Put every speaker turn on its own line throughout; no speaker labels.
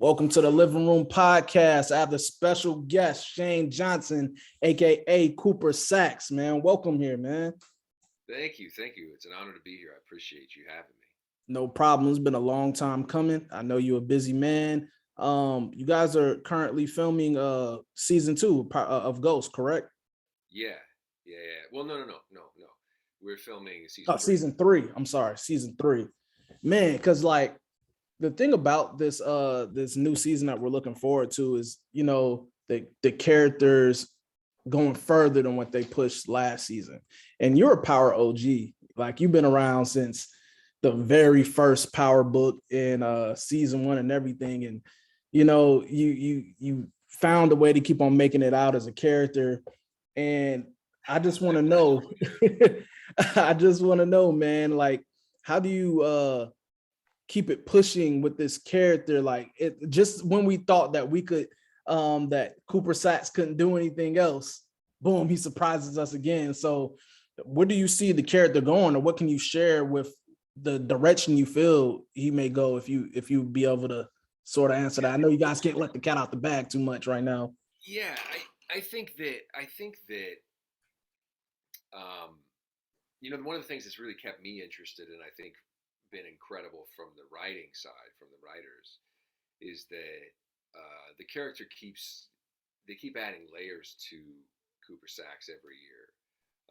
Welcome to the Livin Room Podcast. I have the special guest, Shane Johnson, aka Cooper Saxe. Man, welcome here, man.
Thank you. Thank you. It's an honor to be here. I appreciate you having me.
No problem. It's been a long time coming. I know you're a busy man. You guys are currently filming season 2 of Ghost, correct?
Yeah. Yeah. Well, no. We're filming season
Oh,
three.
season 3. I'm sorry, season 3. Man, because like the thing about this new season that we're looking forward to is, the characters going further than what they pushed last season. And you're a Power OG. Like, you've been around since the very first Power book in season 1 and everything. And you found a way to keep on making it out as a character. And I just want to know, I just want to know, man, like, how do you keep it pushing with this character? Like, it just when we thought that we could that Cooper Saxe couldn't do anything else, boom, he surprises us again. So where do you see the character going, or what can you share with the direction you feel he may go, if you be able to sort of answer that? I know you guys can't let the cat out the bag too much right now.
Yeah. I think that um, one of the things that's really kept me interested, and I think been incredible from the writing side, from the writers, is that the character keep adding layers to Cooper Saxe every year.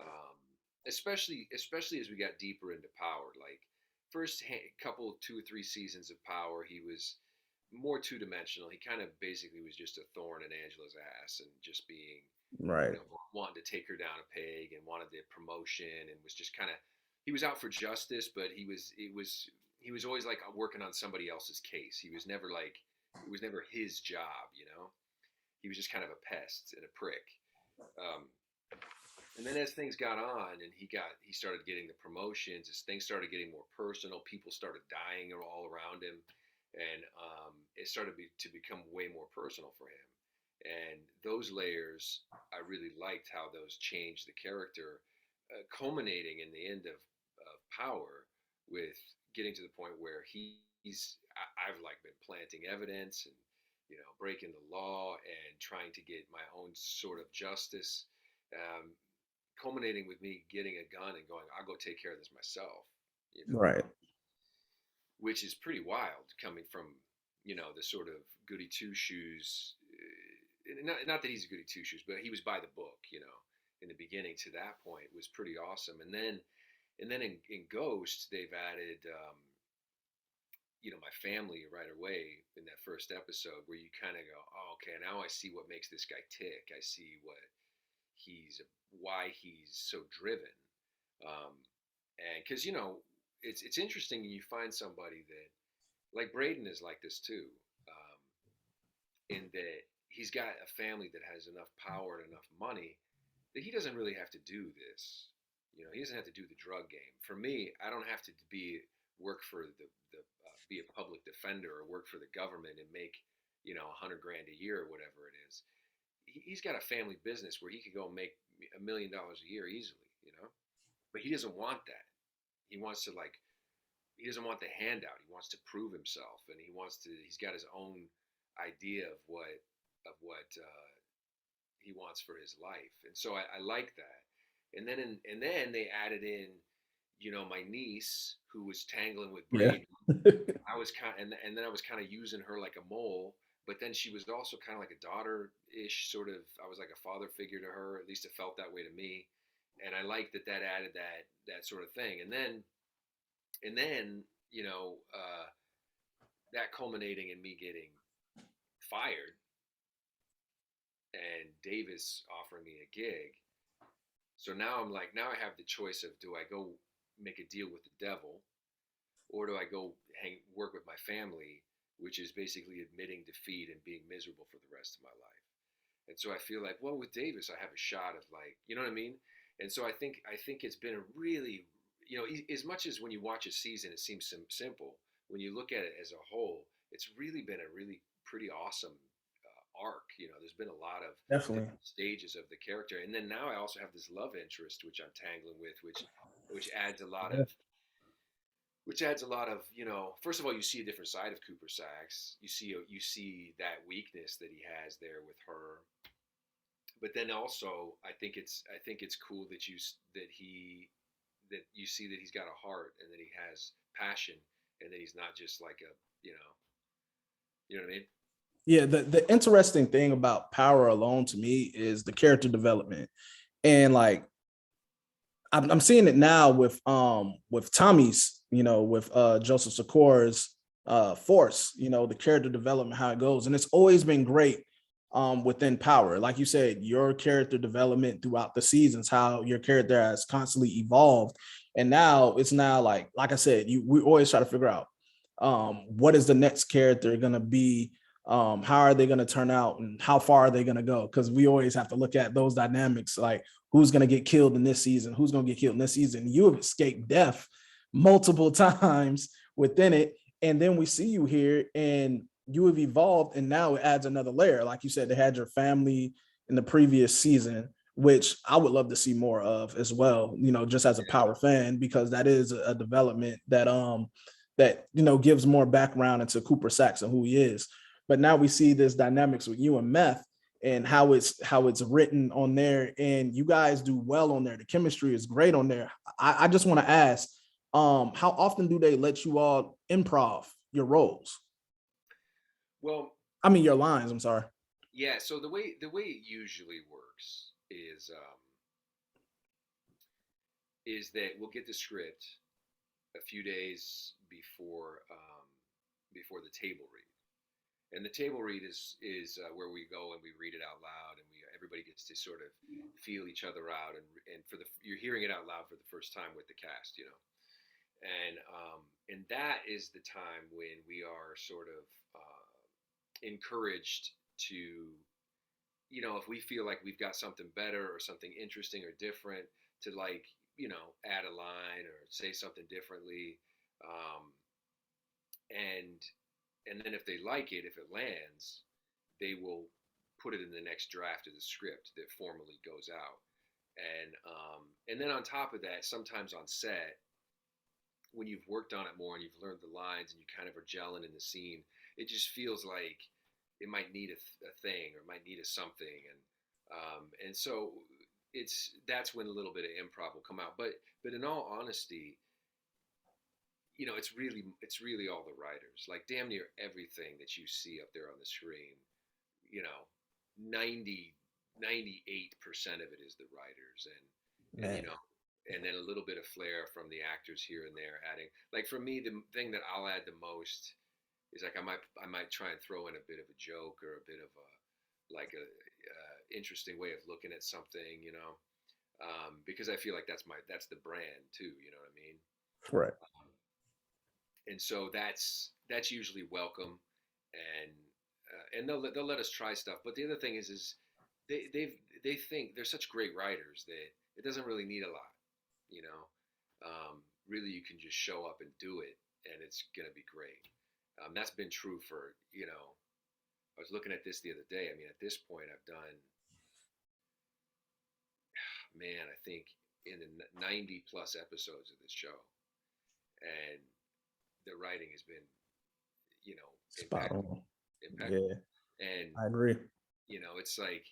Um, especially as we got deeper into Power. Like, first couple, 2 or 3 seasons of Power, he was more two dimensional. He kind of basically was just a thorn in Angela's ass, and just being,
Right.
wanting to take her down a peg and wanted the promotion, and was just kind of, he was out for justice, but he was always like working on somebody else's case. He was never like, it was never his job. He was just kind of a pest and a prick. Um, and then as things got on, and he started getting the promotions, as things started getting more personal, people started dying all around him, and it started to become way more personal for him. And those layers, I really liked how those changed the character, culminating in the end of Power, with getting to the point where I've like been planting evidence, and breaking the law and trying to get my own sort of justice. Um, Culminating with me getting a gun and going, I'll go take care of this myself, you know,
Right.
which is pretty wild coming from, the sort of goody two shoes. Not that he's a goody two shoes, but he was by the book, in the beginning to that point was pretty awesome. And then in Ghost, they've added, my family right away in that first episode, where you kind of go, oh, okay, now I see what makes this guy tick. I see he's why he's so driven. Um, and because it's interesting, you find somebody that, like Braden, is like this too, in that he's got a family that has enough power and enough money that he doesn't really have to do this. He doesn't have to do the drug game. For me, I don't have to work for the be a public defender, or work for the government and make 100 grand a year or whatever it is. He's got a family business where he could go make $1 million a year easily, but he doesn't want that. He wants to, like, he doesn't want the handout. He wants to prove himself, and he's got his own idea of what he wants for his life. And so I like that. And then they added in, my niece, who was tangling with
Yeah.
Braden. I was kind and then I was kind of using her like a mole, but then she was also kind of like a daughter-ish sort of. I was like a father figure to her. At least it felt that way to me, and I liked that added that sort of thing. And then that culminating in me getting fired, and Davis offering me a gig. So now I'm like, now I have the choice of, do I go make a deal with the devil, or do I go work with my family, which is basically admitting defeat and being miserable for the rest of my life. And so I feel like, well, with Davis, I have a shot of, like, you know what I mean? And so I think it's been a really, as much as when you watch a season, it seems simple. When you look at it as a whole, it's really been a really pretty awesome arc. There's been a lot of
Definitely.
different stages of the character, and then now I also have this love interest, which I'm tangling with, which adds a lot of, which adds a lot of, first of all, you see a different side of Cooper Saxe. You see that weakness that he has there with her. But then also, I think it's cool that you see that he's got a heart and that he has passion and that he's not just like you know what I mean?
Yeah, the interesting thing about Power alone to me is the character development. And like I'm seeing it now with Tommy's, with Joseph Sikor's Force, the character development, how it goes. And it's always been great within Power. Like you said, your character development throughout the seasons, how your character has constantly evolved. And now it's now like I said, we always try to figure out what is the next character gonna be, how are they gonna turn out, and how far are they gonna go? Because we always have to look at those dynamics, like who's going to get killed in this season, who's going to get killed in this season. You have escaped death multiple times within it. And then we see you here and you have evolved, and now it adds another layer. Like you said, they had your family in the previous season, which I would love to see more of as well, just as a Power fan, because that is a development that gives more background into Cooper Saxe and who he is. But now we see this dynamics with you and Meth, and how it's written on there, and you guys do well on there. The chemistry is great on there. I just want to ask, how often do they let you all improv your roles?
Well,
I mean, your lines. I'm sorry.
yeah. So the way it usually works is that we'll get the script a few days before the table read. And the table read is where we go and we read it out loud, and everybody gets to sort of feel each other out, and you're hearing it out loud for the first time with the cast, and that is the time when we are sort of encouraged to, if we feel like we've got something better or something interesting or different, to add a line or say something differently, and and then if they like it, if it lands, they will put it in the next draft of the script that formally goes out. And then on top of that, sometimes on set, when you've worked on it more and you've learned the lines and you kind of are gelling in the scene, it just feels like it might need a thing, or it might need a something, and so that's when a little bit of improv will come out. But in all honesty, it's really all the writers. Like damn near everything that you see up there on the screen, 90, 98% of it is the writers, and then a little bit of flair from the actors here and there adding. Like for me, the thing that I'll add the most is like I might try and throw in a bit of a joke or a bit of a interesting way of looking at something, because I feel like that's the brand too. You know what I mean?
Correct.
And so that's usually welcome, and they'll let us try stuff. But the other thing is they think they're such great writers that it doesn't really need a lot, you know. Really, you can just show up and do it, and it's gonna be great. That's been true for I was looking at this the other day. I mean, at this point, I've done, man, I think in the 90 plus episodes of this show, and the writing has been,
Spot
impeccable,
on.
impeccable.
Yeah,
And
I agree.
it's like,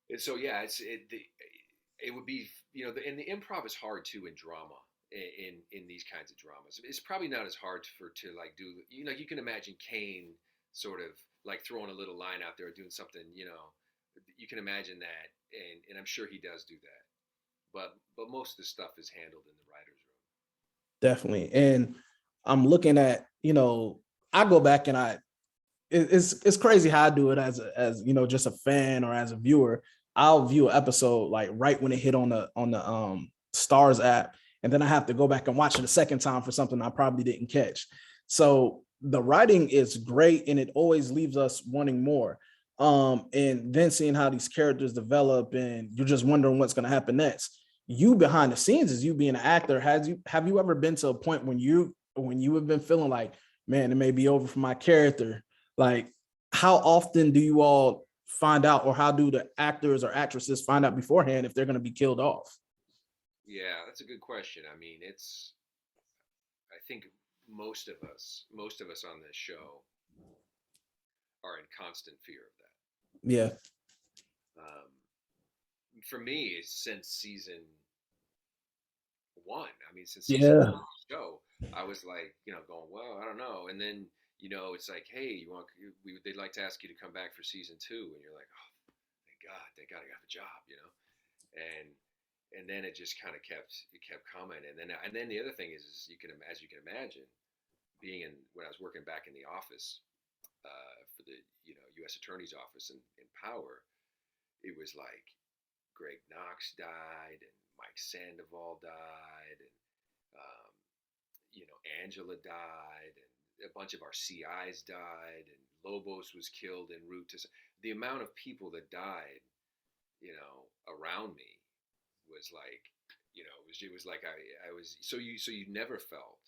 and so yeah, it would be, and the improv is hard too in drama, in these kinds of dramas. It's probably not as hard to like do, you can imagine Kane sort of like throwing a little line out there, doing something, you can imagine that, and I'm sure he does do that, but most of the stuff is handled in the writer's room.
Definitely. And I'm looking at, I go back and it's crazy how I do it as just a fan or as a viewer. I'll view an episode like right when it hit on the Stars app, and then I have to go back and watch it a second time for something I probably didn't catch. So the writing is great, and it always leaves us wanting more. And then seeing how these characters develop, and you're just wondering what's going to happen next. You behind the scenes, as you being an actor, have you ever been to a point when you have been feeling like, man, it may be over for my character? Like, how often do you all find out, or how do the actors or actresses find out beforehand if they're going to be killed off?
Yeah, that's a good question. I mean, think most of us on this show are in constant fear of that.
Yeah.
Um, for me, since season one, I mean, since season
Yeah.
one of the show, I was like, going, well, I don't know. And then, it's like, hey, they'd like to ask you to come back for season two. And you're like, oh, thank God I got the job, And, and then it just kind of kept coming. And then the other thing is as you can imagine, when I was working back in the office, for the, U.S. Attorney's Office in Power, it was like Greg Knox died and Mike Sandoval died and um, Angela died and a bunch of our CIs died and Lobos was killed en route to the amount of people that died, around me was like, it was like I was so you never felt.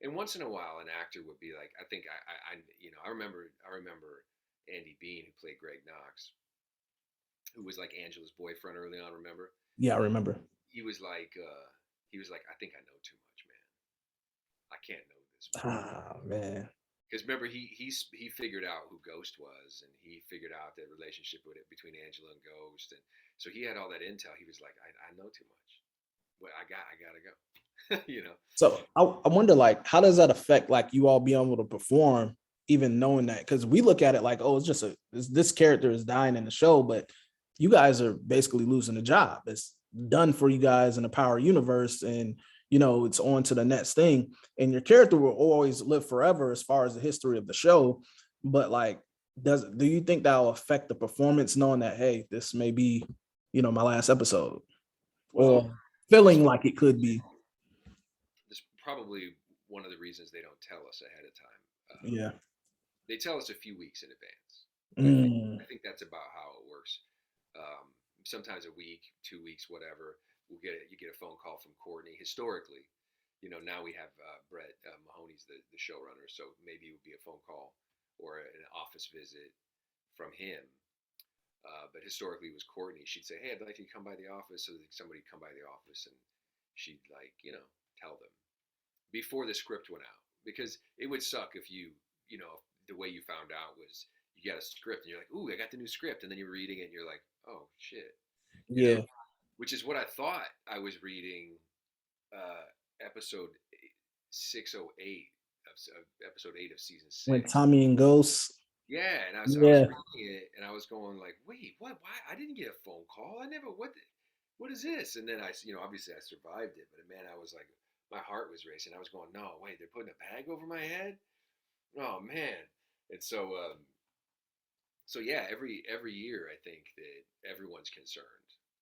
And once in a while an actor would be like, I think I remember Andy Bean, who played Greg Knox, who was like Angela's boyfriend early on, remember?
Yeah, I remember.
He was like, I think I know too much, man. I can't know this much.
Ah, man.
Because remember, he figured out who Ghost was, and he figured out the relationship between Angela and Ghost, and so he had all that intel. He was like, I know too much. Well, I gotta go.
So I wonder, like, how does that affect, like, you all being able to perform, even knowing that? Because we look at it like, oh, it's just this character is dying in the show, but you guys are basically losing a job. It's done for you guys in the Power universe, and it's on to the next thing. And your character will always live forever as far as the history of the show. But like, do you think that will affect the performance, knowing that, hey, this may be, my last episode,
Well,
or feeling like it could be?
this is probably one of the reasons they don't tell us ahead of time.
Yeah.
They tell us a few weeks in advance.
Mm.
I think that's about how it works. Sometimes a week, 2 weeks, whatever. You get a phone call from Courtney. Historically, now we have Brett Mahoney's the showrunner, so maybe it would be a phone call or an office visit from him. But historically, it was Courtney. She'd say, "Hey, I'd like you to come by the office." So somebody would come by the office, and she'd tell them before the script went out, because it would suck if the way you found out was you got a script and you're like, "Ooh, I got the new script," and then you're reading it and you're like, "Oh shit,"
Yeah.
which is what I thought I was reading. Episode 608 of episode 8 of season
When
6.
Tommy and Ghost.
Yeah, and I was
Yeah.
reading it and I was going like, wait, what? Why? I didn't get a phone call. I never. What is this? And then obviously I survived it, but man, I was like, my heart was racing. I was going, no, wait, they're putting a bag over my head. Oh man. And so yeah, every year I think that everyone's concerned.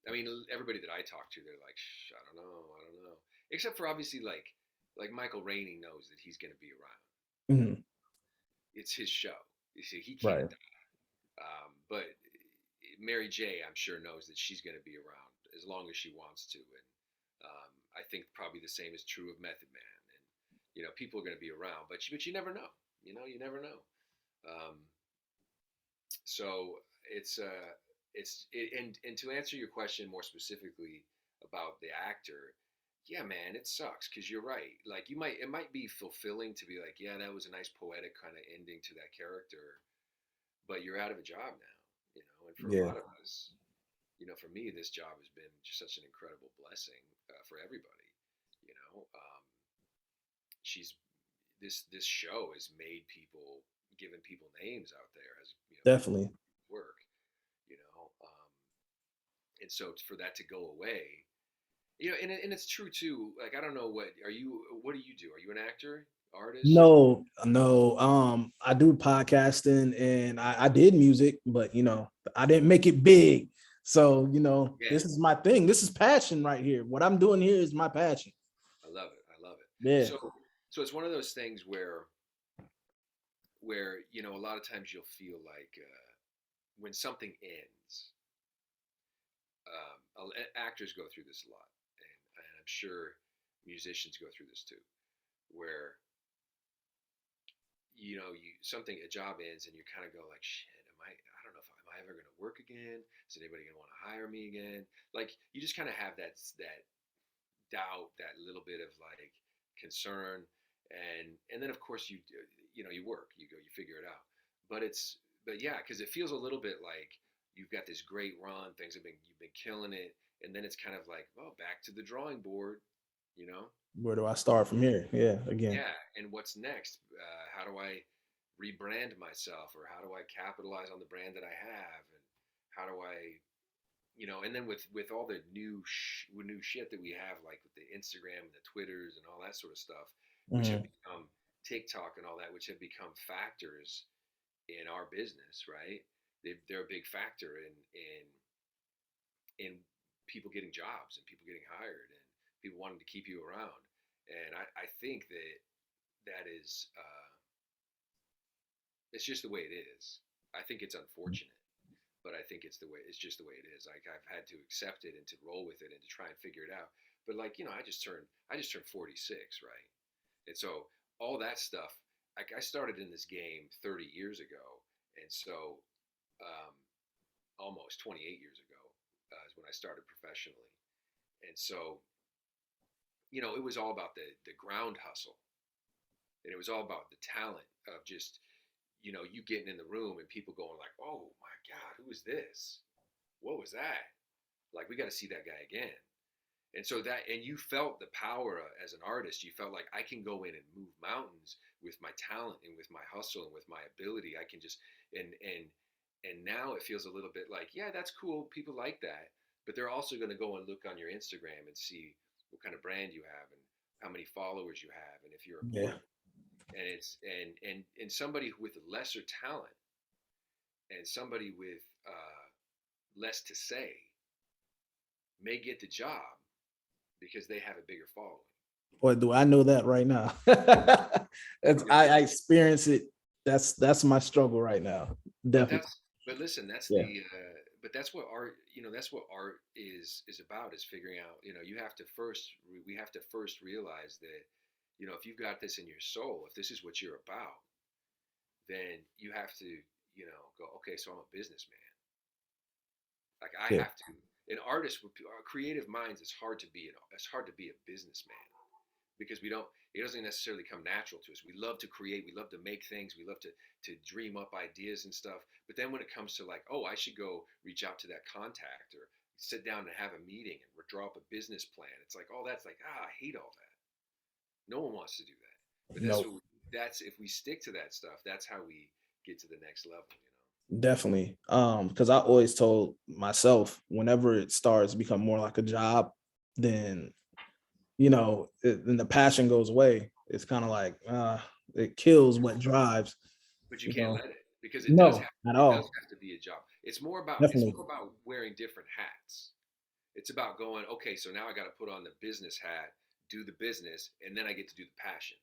I mean, everybody that I talk to, they're like, I don't know. Except for obviously like Michael Rainey knows that he's going to be around.
Mm-hmm.
It's his show. You see, he
Right.
can't die. But Mary J, I'm sure, knows that she's going to be around as long as she wants to, and I think probably the same is true of Method Man. And people are going to be around, but you never know. You never know. Um, so and to answer your question more specifically about the actor, yeah, man, it sucks because you're right. Like it might be fulfilling to be like, yeah, that was a nice poetic kind of ending to that character, but you're out of a job now, And for a
Yeah.
lot of us, for me, this job has been just such an incredible blessing for everybody. You know, she's this show has made people, given people names out there, has
Definitely.
work. And so for that to go away, and it's true too. Like I don't know what do you do? Are you an actor, artist?
No. I do podcasting, and I did music, but I didn't make it big. So,
Yeah,
this is my thing. This is passion right here. What I'm doing here is my passion.
I love it. I love it.
Yeah.
So it's one of those things where a lot of times you'll feel like when something ends, actors go through this a lot, and I'm sure musicians go through this too, where a job ends and you kind of go like, shit, I don't know if am I ever going to work again? Is anybody going to want to hire me again? Like you just kind of have that doubt, that little bit of like, concern, and then of course you work, you go, you figure it out. But yeah, because it feels a little bit like you've got this great run, you've been killing it, and then it's kind of like, oh, back to the drawing board, you know?
Where do I start from here? Yeah, again.
Yeah, and what's next? How do I rebrand myself, or how do I capitalize on the brand that I have, and how do I, and then with all the new shit that we have, like with the Instagram and the Twitters and all that sort of stuff, which have
Mhm.
become TikTok and all that, which have become factors in our business, right? They're a big factor in people getting jobs and people getting hired and people wanting to keep you around. And I think that is it's just the way it is. I think it's unfortunate, but I think it's just the way it is. Like, I've had to accept it and to roll with it and to try and figure it out. But like, I just turned 46, right? And so all that stuff, like, I started in this game 30 years ago, and so um, almost 28 years ago is when I started professionally. And so, it was all about the ground hustle, and it was all about the talent of just, you getting in the room and people going like, "Oh my God, who is this? What was that? Like, we got to see that guy again." And you felt the power as an artist. You felt like, I can go in and move mountains with my talent and with my hustle and with my ability. I can just, and now it feels a little bit like, yeah, that's cool. People like that, but they're also going to go and look on your Instagram and see what kind of brand you have and how many followers you have and if you're
Yeah.
important. And it's and somebody with lesser talent and somebody with less to say may get the job because they have a bigger following.
Boy, do I know that right now. I experience it. That's my struggle right now.
But
Definitely.
but listen,
Yeah.
but that's what art, that's what art is about, is figuring out, we have to first realize that, if you've got this in your soul, if this is what you're about, then you have to, go, okay, so I'm a businessman. Like, I
Yeah.
have to, an artist with creative minds, it's hard to be a businessman, because it doesn't necessarily come natural to us. We love to create, we love to make things, we love to dream up ideas and stuff. But then when it comes to like, oh, I should go reach out to that contact or sit down and have a meeting and draw up a business plan, it's like, oh, that's like, I hate all that. No one wants to do that. But
No,
that's if we stick to that stuff, that's how we get to the next level.
definitely. Because I always told myself, whenever it starts to become more like a job, then then the passion goes away. It's kind of like it kills what drives.
But you
You
can't
know,
let it, because
no, at
it does
all.
have to be a job. It's more
Definitely.
about wearing different hats. It's about going, okay, so now I got to put on the business hat, do the business, and then I get to do the passion.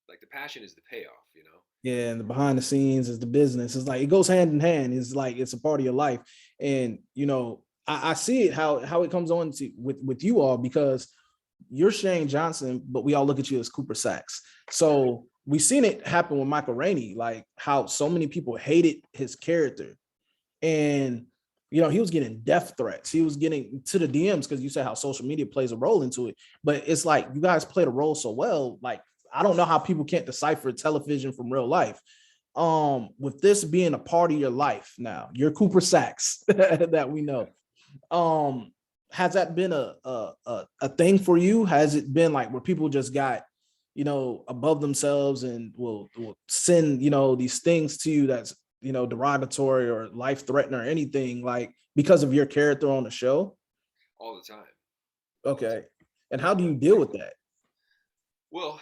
Like, the passion is the payoff.
Yeah, and the behind the scenes is the business. It's like it goes hand in hand. It's like it's a part of your life, and I see it how it comes on to with you all, because you're Shane Johnson, but we all look at you as Cooper Saxe.
Right.
So we've seen it happen with Michael Rainey, like how so many people hated his character, and he was getting death threats. He was getting to the DMs, because you said how social media plays a role into it. But it's like you guys played a role so well. Like, I don't know how people can't decipher television from real life. With this being a part of your life now, you're Cooper Saxe that we know. Um, has that been a thing for you? Has it been like where people just got above themselves and will send these things to you that's derogatory or life threatening or anything, like because of your character on the show?
All the time. All the
Okay.
time.
And how
Yeah.
do you deal with that?
Well,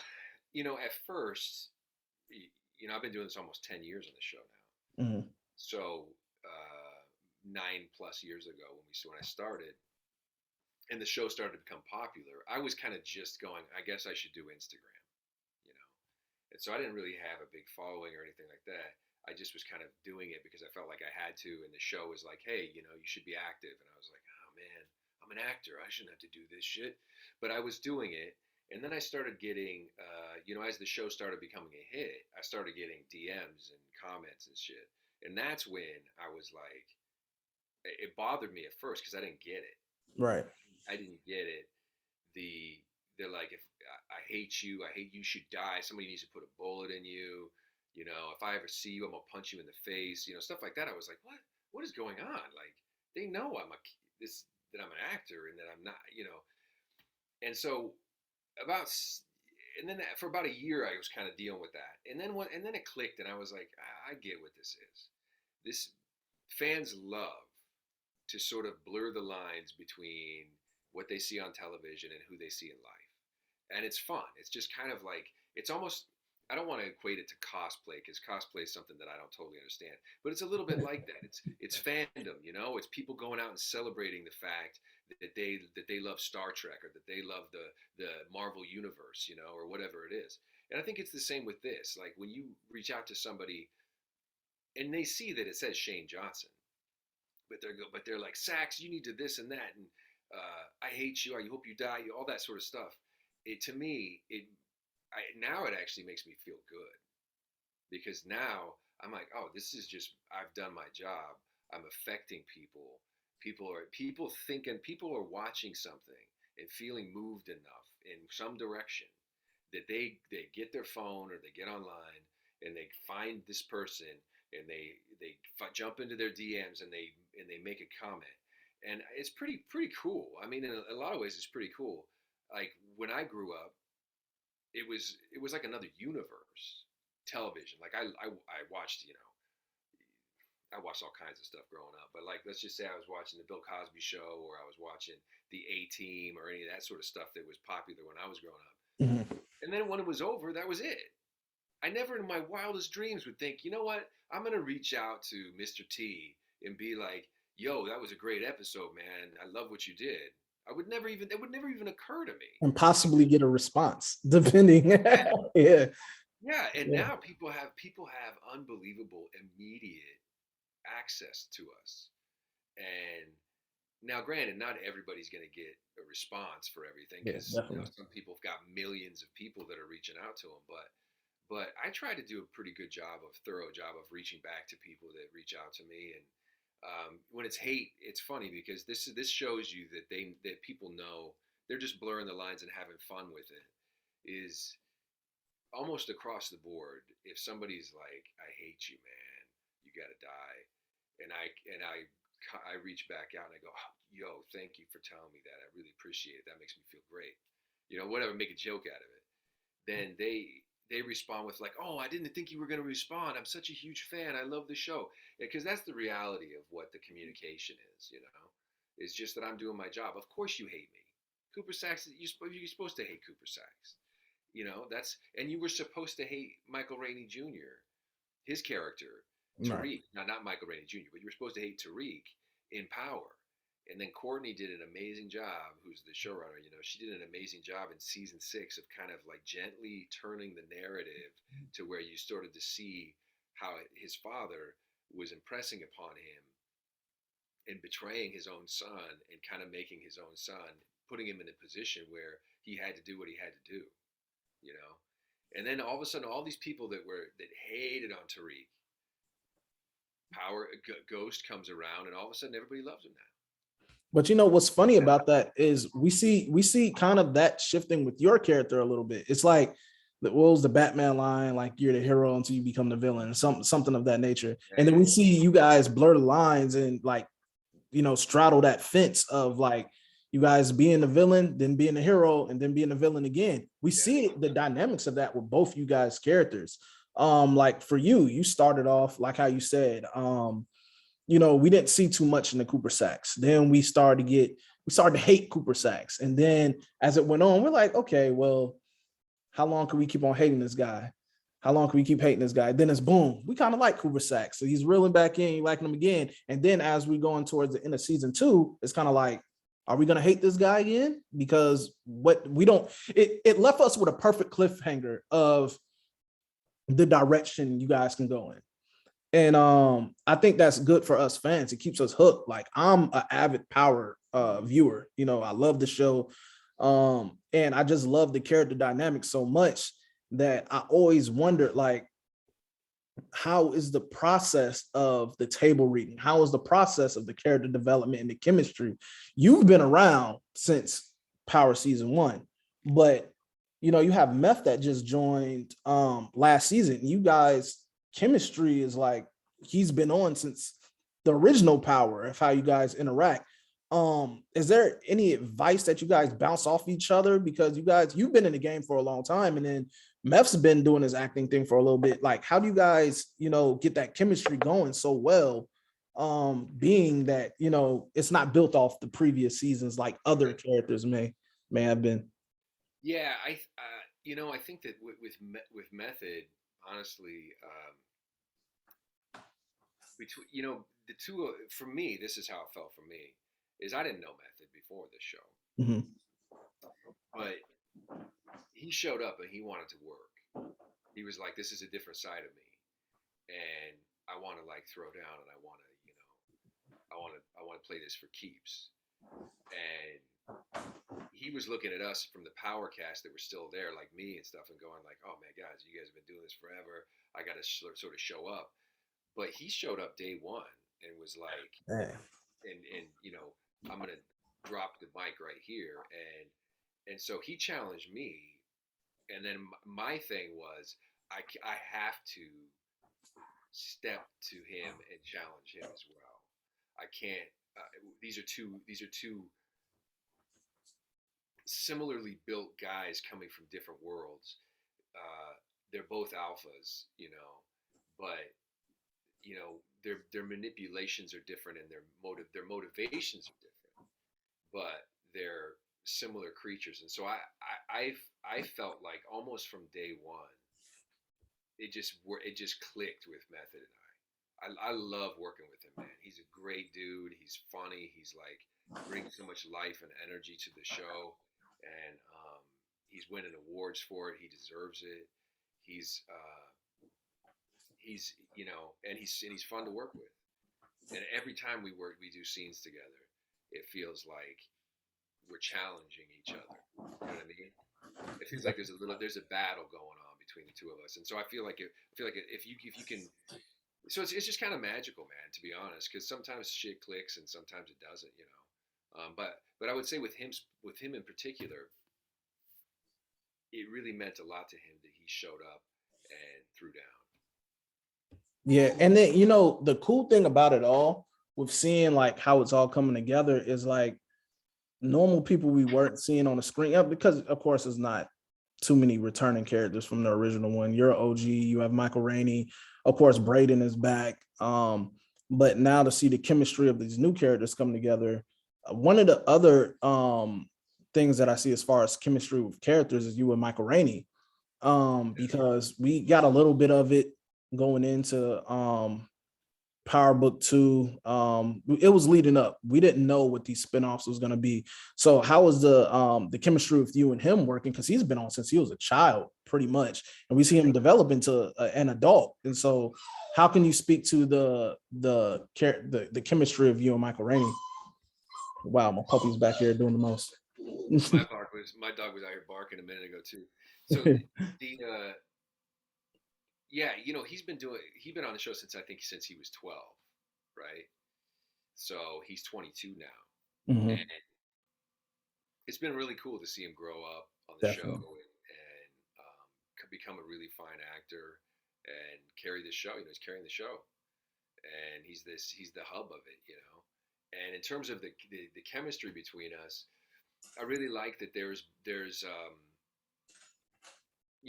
at first, I've been doing this almost 10 years on the show now.
Mhm.
So, 9+ years ago when I started, and the show started to become popular, I was kind of just going, I guess I should do Instagram, you know. And so I didn't really have a big following or anything like that. I just was kind of doing it because I felt like I had to, and the show was like, hey, you should be active. And I was like, oh man, I'm an actor. I shouldn't have to do this shit. But I was doing it. And then I started getting, as the show started becoming a hit, I started getting DMs and comments and shit. And that's when I was like, it bothered me at first because I didn't get it.
Right.
I didn't get it. The they're like, if I hate you, you should die. Somebody needs to put a bullet in you. You know, if I ever see you, I'm gonna punch you in the face. You know, stuff like that. I was like, what is going on? Like, they know that I'm an actor and that I'm not. You know, and so about and then for about a year I was kind of dealing with that, and then it clicked, and I was like, I get what this is. This fans love to sort of blur the lines between what they see on television and who they see in life. And it's fun. It's just kind of like, it's almost, I don't want to equate it to cosplay, because cosplay is something that I don't totally understand, but it's a little bit like that. It's fandom, you know, it's people going out and celebrating the fact that they love Star Trek, or that they love the Marvel universe, you know, or whatever it is. And I think it's the same with this. Like, when you reach out to somebody and they see that it says Shane Johnson, but they're like, Saxe, you need to this and that, and I hate you, I hope you die, all that sort of stuff. It, to me, now it actually makes me feel good, because now I'm like, oh, this is just, I've done my job. I'm affecting people. People are watching something and feeling moved enough in some direction that they get their phone or they get online and they find this person, and they jump into their DMs and they make a comment. And it's pretty cool. I mean, in a lot of ways, it's pretty cool. Like, when I grew up, it was like another universe. Television, like I watched, you know, I watched all kinds of stuff growing up. But, like, let's just say I was watching the Bill Cosby Show, or I was watching the A Team, or any of that sort of stuff that was popular when I was growing up.
Mm-hmm.
And then when it was over, that was it. I never in my wildest dreams would think, you know what, I'm going to reach out to Mr. T and be like, yo, that was a great episode, man. I love what you did. It would never even occur to me.
And possibly get a response, depending. Yeah.
Yeah. And now people have unbelievable immediate access to us. And now, granted, not everybody's going to get a response for everything, because some people have got millions of people that are reaching out to them. But I try to do a pretty good job, thorough job of reaching back to people that reach out to me. And when it's hate, it's funny, because this shows you that people know they're just blurring the lines and having fun with it. Is almost across the board. If somebody's like, I hate you, man, you got to die, and I reach back out and I go, oh, yo, thank you for telling me that. I really appreciate it. That makes me feel great. You know, whatever, make a joke out of it. Then they respond with, like, oh, I didn't think you were going to respond. I'm such a huge fan. I love the show. Because that's the reality of what the communication is, you know. It's just that I'm doing my job. Of course you hate me. Cooper Saxe, you're supposed to hate Cooper Saxe. You know, and you were supposed to hate Michael Rainey Jr., his character, Tariq. Right. Not Michael Rainey Jr., but you were supposed to hate Tariq in Power. And then Courtney did an amazing job, who's the showrunner, you know, she did an amazing job in season 6 of kind of like gently turning the narrative to where you started to see how his father was impressing upon him and betraying his own son, and kind of making his own son, putting him in a position where he had to do what he had to do, you know. And then all of a sudden, all these people that hated on Tariq, Ghost comes around, and all of a sudden everybody loves him now.
But you know what's funny about that is we see kind of that shifting with your character a little bit. It's like, what was the Batman line? Like, you're the hero until you become the villain, something of that nature. And then we see you guys blur the lines and, like, you know, straddle that fence of, like, you guys being the villain, then being the hero, and then being the villain again. We see the dynamics of that with both you guys' characters. Like, for you started off, like how you said, you know, we didn't see too much in the Cooper Saxe. Then we started to hate Cooper Saxe. And then as it went on, we're like, okay, well, how long can we keep on hating this guy? How long can we keep hating this guy? Then it's boom. We kind of like Cooper Saxe. So he's reeling back in, you liking him again. And then as we going towards the end of season 2, it's kind of like, are we going to hate this guy again? Because it left us with a perfect cliffhanger of the direction you guys can go in. And I think that's good for us fans. It keeps us hooked. Like, I'm an avid Power viewer. You know, I love the show. And I just love the character dynamic so much that I always wondered, like, how is the process of the table reading? How is the process of the character development and the chemistry? You've been around since Power season 1, But you have Meth that just joined last season. You guys chemistry is like he's been on since the original Power of how you guys interact. Is there any advice that you guys bounce off each other, because you've been in the game for a long time, and then Meth's been doing his acting thing for a little bit. Like, how do you guys get that chemistry going so well, being that it's not built off the previous seasons like other characters may have been?
Yeah, I think that with Method, honestly, between the two, for me, this is how it felt for me, is I didn't know Method before this show,
Mm-hmm.
but he showed up and he wanted to work. He was like, "This is a different side of me, and I want to like throw down, and I want to play this for keeps." And he was looking at us from the Power cast that were still there, like me and stuff, and going like, "Oh man, guys, you guys have been doing this forever. I got to sort of show up." But he showed up day one and was like,
Yeah.
and I'm gonna drop the mic right here, and so he challenged me, and then my thing was I have to step to him and challenge him as well. I can't. These are two similarly built guys coming from different worlds. They're both alphas, but their manipulations are different, and their motivations are different, but they're similar creatures. And so I felt like almost from day one, it just clicked with Method and I love working with him, man. He's a great dude. He's funny. He's like brings so much life and energy to the show, and he's winning awards for it. He deserves it. He's and he's fun to work with. And every time we do scenes together, it feels like we're challenging each other. You know what I mean? It feels like there's a battle going on between the two of us, and so I feel like if you can, so it's just kind of magical, man. To be honest, because sometimes shit clicks and sometimes it doesn't. But I would say with him in particular, it really meant a lot to him that he showed up and threw down.
Yeah, and then the cool thing about it all, with seeing like how it's all coming together, is like normal people we weren't seeing on the screen. Because of course it's not too many returning characters from the original one. You're an OG. You have Michael Rainey. Of course, Braden is back. But now to see the chemistry of these new characters come together, one of the other things that I see as far as chemistry with characters is you and Michael Rainey, because we got a little bit of it going into Power Book 2. It was leading up. We didn't know what these spinoffs was going to be. So how was the chemistry with you and him working? Because he's been on since he was a child, pretty much, and we see him develop into an adult. And so, how can you speak to the chemistry of you and Michael Rainey? Wow, my puppy's back here doing the most.
My dog was out here barking a minute ago too. So the yeah, he's been on the show since he was 12, right? So he's 22 now,
Mm-hmm.
and it's been really cool to see him grow up on the
Definitely.
show and become a really fine actor and carry the show. He's carrying the show, and he's the hub of it. And in terms of the chemistry between us, I really like that there's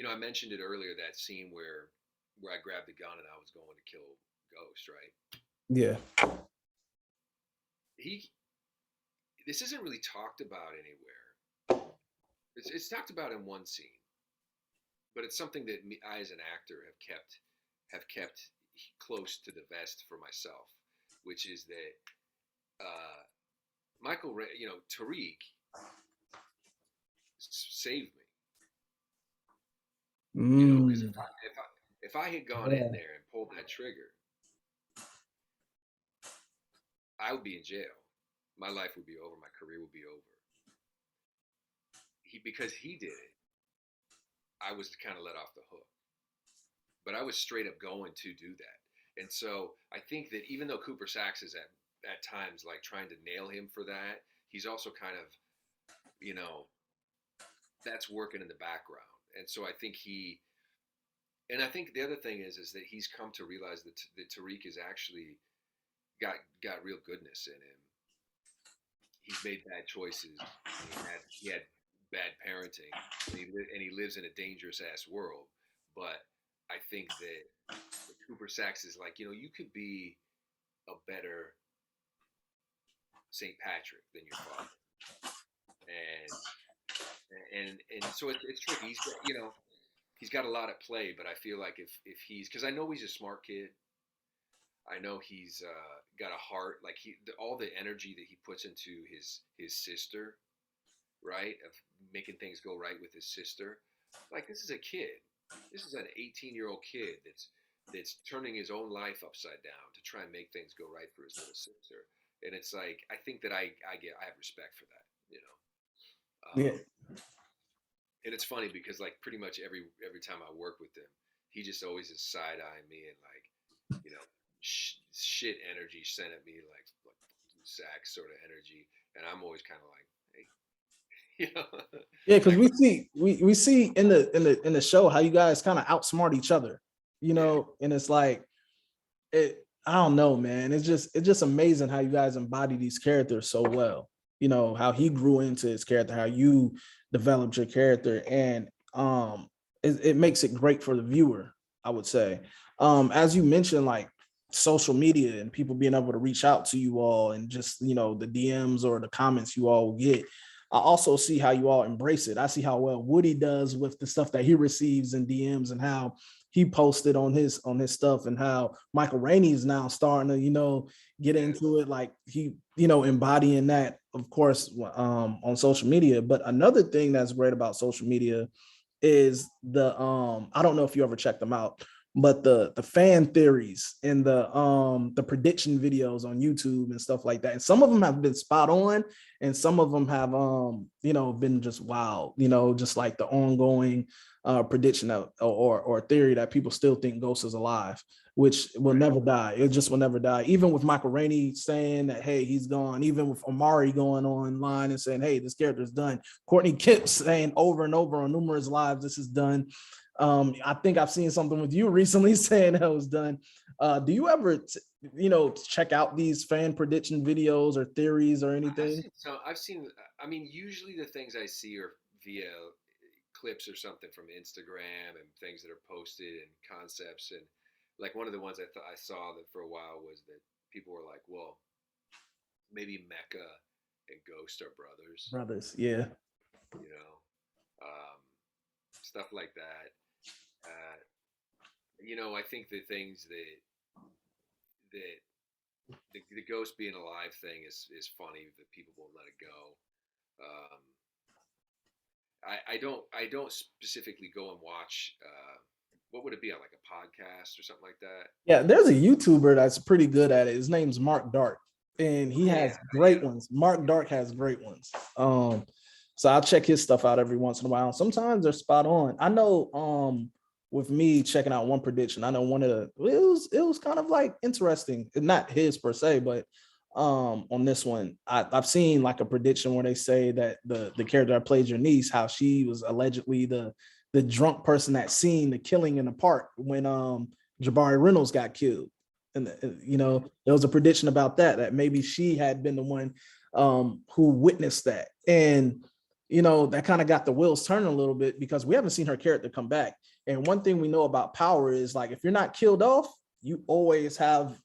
I mentioned it earlier, that scene where I grabbed the gun and I was going to kill Ghost, right?
Yeah.
This isn't really talked about anywhere. It's talked about in one scene, but it's something that I as an actor have kept close to the vest for myself, which is that Tariq saved me. Because if I had gone in there and pulled that trigger, I would be in jail. My life would be over. My career would be over. Because he did it, I was kind of let off the hook. But I was straight up going to do that. And so I think that even though Cooper Saxe is at times like trying to nail him for that, he's also kind of, that's working in the background. And so I think and I think the other thing is that he's come to realize that Tariq is actually got real goodness in him. He's made bad choices. He had bad parenting, and he lives in a dangerous ass world. But I think that Cooper Saxe is like, you could be a better St. Patrick than your father, and so it's tricky. He's got a lot at play, but I feel like if he's, because I know he's a smart kid. I know he's got a heart. Like all the energy that he puts into his sister, right? Of making things go right with his sister. Like, this is a kid. This is an 18-year-old kid that's turning his own life upside down to try and make things go right for his little sister. And it's like, I think that I have respect for that,
Yeah.
And it's funny because, like, pretty much every time I work with him, he just always is side eyeing me and, like, shit energy sent at me, like Sax sort of energy, and I'm always kind of like, hey,
Yeah, because we see in the show how you guys kind of outsmart each other, and it's like I don't know, man. It's just amazing how you guys embody these characters so well. How he grew into his character, how you developed your character, and it makes it great for the viewer, I would say. As you mentioned, like social media and people being able to reach out to you all, and just the DMs or the comments you all get. I also see how you all embrace it. I see how well Woody does with the stuff that he receives in DMs, and how he posted on his stuff, and how Michael Rainey is now starting to, get into it, like he, embodying that, of course, on social media. But another thing that's great about social media is the I don't know if you ever checked them out, but the fan theories and the prediction videos on YouTube and stuff like that. And some of them have been spot on, and some of them have been just wild, just like the ongoing prediction or theory that people still think Ghost is alive, which will never die. It just will never die. Even with Michael Rainey saying that, hey, he's gone. Even with Amari going online and saying, hey, this character is done. Courtney Kemp saying over and over on numerous lives, this is done. I think I've seen something with you recently saying that was done. Do you ever, check out these fan prediction videos or theories or anything?
I've seen. I mean, usually the things I see are via clips or something from Instagram and things that are posted and concepts. And like, one of the ones I saw that for a while was that people were like, well, maybe Mecca and Ghost are brothers.
Brothers, yeah.
Stuff like that. I think the things that the Ghost being alive thing is funny, that people won't let it go. I don't specifically go and watch. What would it be, like a podcast or something like that?
Yeah, there's a YouTuber that's pretty good at it. His name's Mark Dark, and he has great ones. Mark Dark has great ones. So I'll check his stuff out every once in a while. Sometimes they're spot on. I know with me checking out one prediction, I know one of the it was kind of like interesting. Not his per se, but on this one, I've seen like a prediction where they say that the character that plays your niece, how she was allegedly the drunk person that seen the killing in the park when Jabari Reynolds got killed. And there was a prediction about that maybe she had been the one who witnessed that. And that kind of got the wheels turning a little bit, because we haven't seen her character come back. And one thing we know about power is, like, if you're not killed off, you always have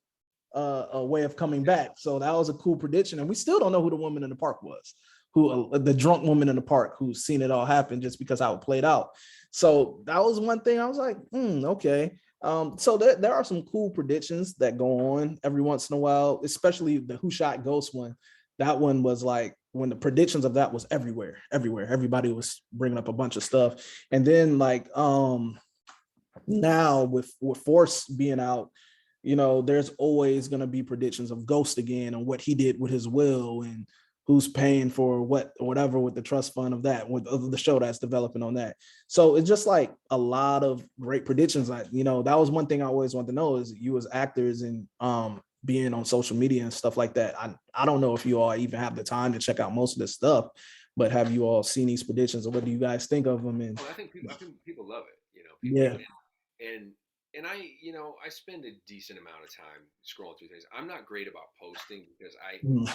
a way of coming back. So that was a cool prediction. And we still don't know who the woman in the park was, the drunk woman in the park who's seen it all happen, just because how it played out. So that was one thing I was like, okay. So there are some cool predictions that go on every once in a while, especially the Who Shot Ghost one. That one was like, when the predictions of that was everywhere. Everybody was bringing up a bunch of stuff. And then like now with Force being out, there's always going to be predictions of Ghost again, and what he did with his will, and who's paying for whatever with the trust fund of that, with the show that's developing on that. So it's just like a lot of great predictions. Like, that was one thing I always wanted to know, is you as actors and being on social media and stuff like that. I don't know if you all even have the time to check out most of this stuff, But have you all seen these predictions, or what do you guys think of them? And
Well, I think people love it. People,
yeah,
and I spend a decent amount of time scrolling through things. I'm not great about posting because
mm,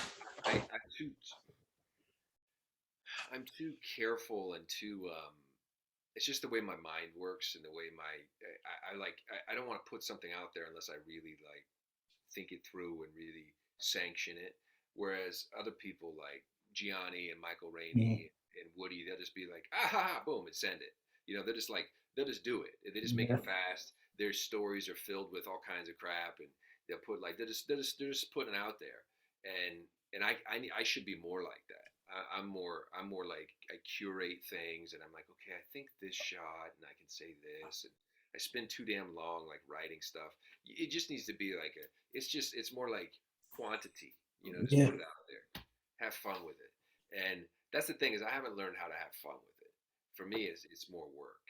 I'm too careful and too it's just the way my mind works and the way I don't want to put something out there unless I really like think it through and really sanction it. Whereas other people like Gianni and Michael
mm,
Rainey and Woody, they'll just be like, ah ha, ha, boom, and send it. They're just like they'll just do it. They just make
yeah,
it fast. Their stories are filled with all kinds of crap, and they'll put like they're just putting it out there. And I should be more like that. I'm more like I curate things, and I'm like, okay, I think this shot, and I can say this, and I spend too damn long like writing stuff. It just needs to be like it's more like quantity. Just
yeah.
put it out there, have fun with it, and that's the thing is I haven't learned how to have fun with it. For me, it's more work,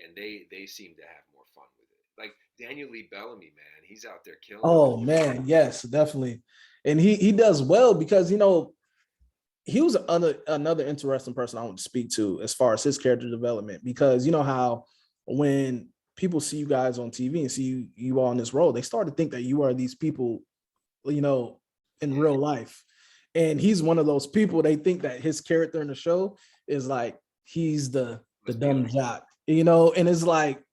and they seem to have more fun with it. Like Daniel Lee Bellamy, man, he's out there killing it with
Oh man, yes, definitely. And he does well because he was another interesting person I want to speak to as far as his character development, because you know how when people see you guys on TV and see you all in this role, they start to think that you are these people, you know, in
yeah,
real life. And he's one of those people. They think that his character in the show is like he's the
must be
dumb
like
jock, and it's like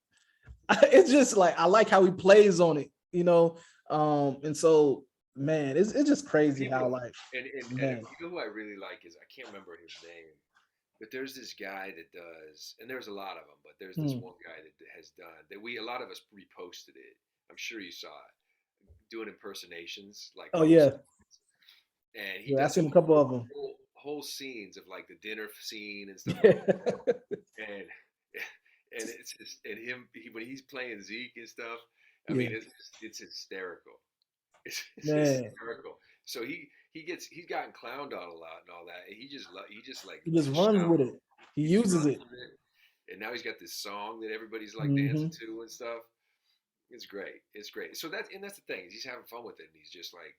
it's just like I like how he plays on it, and so man, it's just crazy how
people.
like
And
man.
who I really like is I can't remember his name, but there's this guy that does, and there's a lot of them, but there's this
Hmm.
one guy that has done that. A lot of us reposted it. I'm sure you saw it, doing impersonations like
Oh
the whole,
yeah,
and he
yeah, I've
does
seen a couple of them.
whole scenes of like the dinner scene and stuff like
Yeah,
that, and and when he's playing Zeke and stuff. I
yeah,
mean, it's hysterical. It's
man,
hysterical. So he's gotten clowned on a lot and all that, and he just like
he just runs
shouts.
with it. He
He just
uses
runs
it.
with it, and now he's got this song that everybody's like dancing
Hmm.
to and stuff. It's great. It's great. So that's the thing. He's having fun with it, and he's just like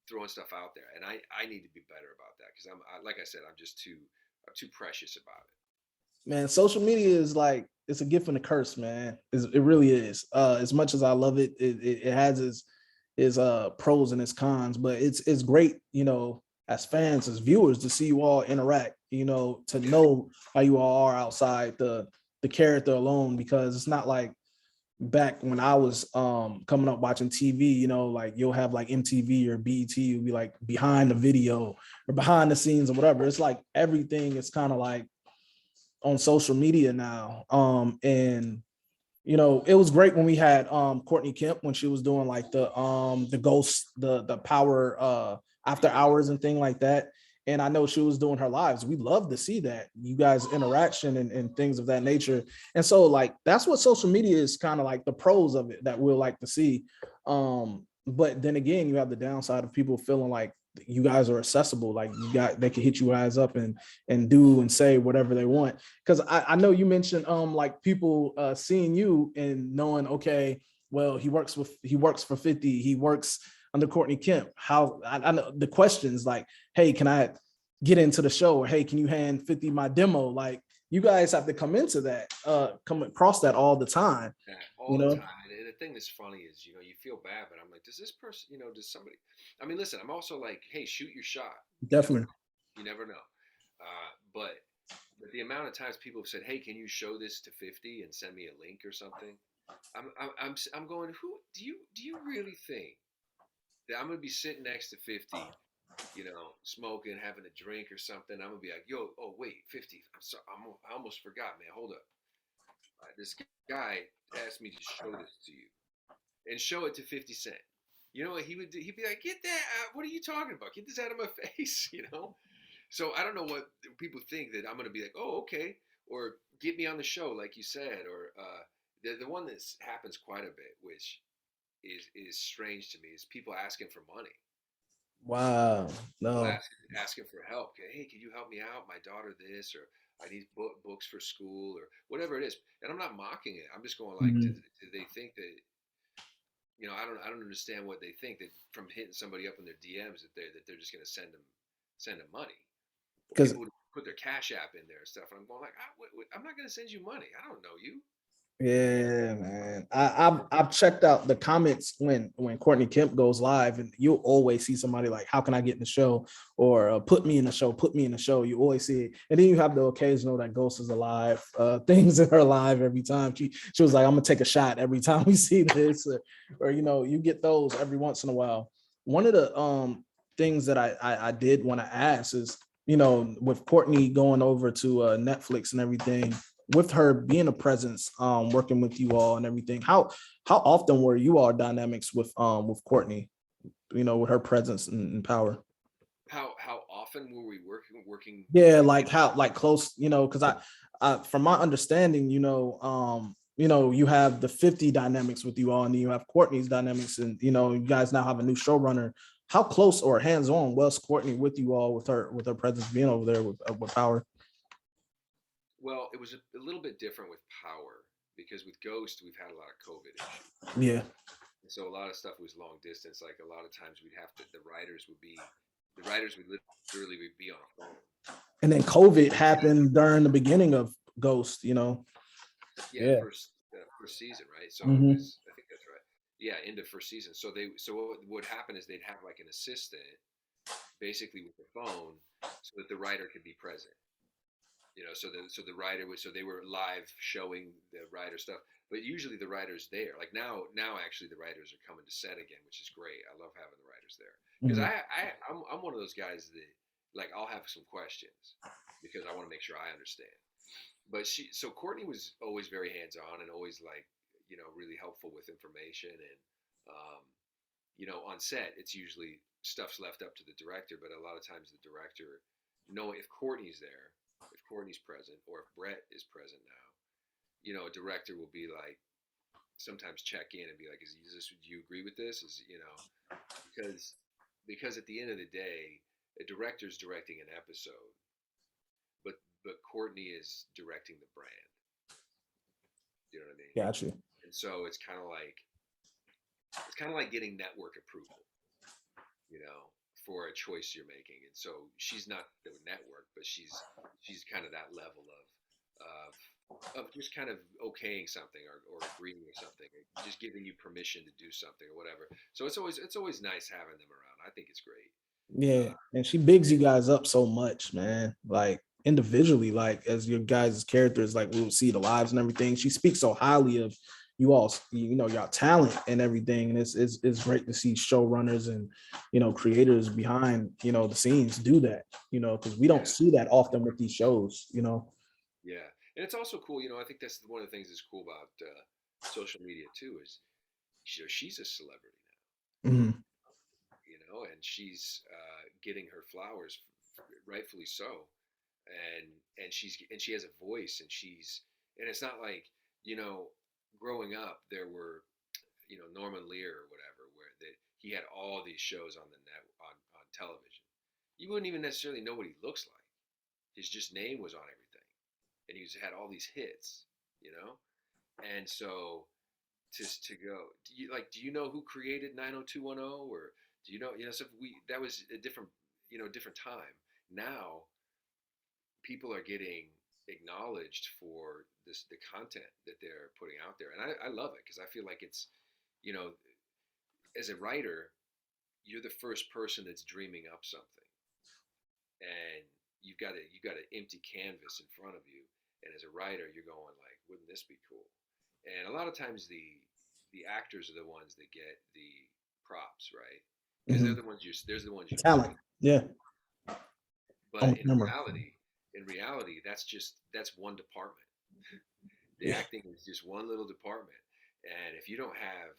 throwing stuff out there. And I need to be better about that because like I said, I'm too precious about it.
Man, social media is like it's a gift and a curse, man. It really is. As much as I love it, it has its pros and its cons, but it's great, as fans, as viewers, to see you all interact, to
Yeah.
know how you all are outside the character alone, because it's not like back when I was coming up watching TV, like you'll have like MTV or BET, you'll be like behind the video or behind the scenes or whatever. It's like everything is kind of like on social media now. And it was great when we had Courtney Kemp when she was doing like the ghost, the power after
Hmm.
hours and thing like that. And I know she was doing her lives. We love to see that, you guys interaction and things of that nature. And so like that's what social media is kind of like the pros of it that we'll like to see. But then again, you have the downside of people feeling like you guys are accessible, like they can hit you guys up and do and say whatever they want. Because I know you mentioned like people seeing you and knowing, okay, well, he works for 50, he works under Courtney Kemp. How I know the questions like, hey, can I get into the show? Or hey, can you hand 50 my demo? Like you guys have to come into that, come across that all the time,
Yeah,
you
all the
know?
time. And the thing that's funny is, you feel bad, but I'm like, does this person, does somebody? I mean, listen, I'm also like, hey, shoot your shot. You never
Definitely.
know. You never know. But the amount of times people have said, hey, can you show this to 50 and send me a link or something? I'm going, who do you really think that I'm gonna be sitting next to 50, smoking, having a drink or something? I'm gonna be like, yo, oh wait, 50. I'm sorry, I almost forgot, man. Hold up. This guy asked me to show this to you and show it to 50 Cent. You know what he would do? He'd be like, get that out. What are you talking about? Get this out of my face, So I don't know what people think that I'm going to be like, oh, okay. Or get me on the show, like you said. Or the one that happens quite a bit, which is strange to me, is people asking for money.
Wow.
People
No.
asking for help. Hey, can you help me out? My daughter this, or I need books for school, or whatever it is. And I'm not mocking it. I'm just going like, do,
Mhm.
do they think that I don't understand what they think that from hitting somebody up in their DMs that they're just going to send them money.
because
people would put their Cash App in there and stuff. And I'm going like, I'm not going to send you money. I don't know you.
yeah, man. I've checked out the comments when Courtney Kemp goes live, and you'll always see somebody like, "How can I get in the show?" or "Put me in the show, put me in the show." You always see it, and then you have the occasional that Ghost is alive. Things in her live every time. She was like, "I'm gonna take a shot every time we see this," or you get those every once in a while. One of the things that I did want to ask is, with Courtney going over to Netflix and everything, with her being a presence, working with you all and everything, how often were you all dynamics with Courtney, with her presence and power?
How often were we working
Yeah,
together?
like how like close, because I from my understanding, you have the 50 dynamics with you all, and then you have Courtney's dynamics, and you guys now have a new showrunner. How close or hands-on was Courtney with you all, with her presence being over there with power?
Well, it was a little bit different with Power because with Ghost we've had a lot of COVID issues.
Yeah.
And so a lot of stuff was long distance. Like a lot of times the writers would literally be on a phone.
And then COVID happened during the beginning of Ghost.
Yeah,
Yeah.
first season, right? So it
Hmm.
was, I think that's right. Yeah, into first season. So what would happen is they'd have like an assistant basically with the phone so that the writer could be present. So the writer was, so they were live showing the writer stuff, but usually the writer's there. Like now actually the writers are coming to set again, which is great. I love having the writers there because
Hmm.
I'm one of those guys that, like, I'll have some questions because I want to make sure I understand. But so Courtney was always very hands on and always, like, really helpful with information. And um, on set it's usually stuff's left up to the director, but a lot of times the director, knowing if Courtney's there, if Courtney's present, or if Brett is present now, a director will be like, sometimes check in and be like, is this, do you agree with this? Because at the end of the day, a director's directing an episode, but Courtney is directing the brand. You know what I mean?
Gotcha.
And so it's kind of like getting network approval, you know, for a choice you're making. And so she's not the network, but she's kind of that level of just kind of okaying something, or agreeing with something, or just giving you permission to do something or whatever. So it's always nice having them around. I think it's great.
Yeah, and she bigs
And
you guys up so much, man. Like individually, like as your guys' characters, like we will see the lives and everything. She speaks so highly of you all, y'all talent and everything. And it's great to see showrunners and creators behind the scenes do that. Because we don't
yeah,
see that often with these shows.
yeah, and it's also cool. I think that's one of the things that's cool about social media too is she's a celebrity now.
Mhm.
And she's getting her flowers, rightfully so. And she has a voice, and it's not like, you know growing up there were, Norman Lear or whatever, where that he had all these shows on the net, on television. You wouldn't even necessarily know what he looks like. His just name was on everything, and he's had all these hits, you know. And so to go, do you know who created 90210, or do so we that was a different time. Now people are getting acknowledged for the content that they're putting out there, and I love it because I feel like it's, you know as a writer, you're the first person that's dreaming up something, and you've got an empty canvas in front of you, and as a writer you're going like, wouldn't this be cool? And a lot of times the actors are the ones that get the props, right? Because
Mhm.
they're the ones you
Talent.
see.
Yeah.
But
On camera.
in reality, that's one department. The
Yeah.
acting is just one little department, and if you don't have,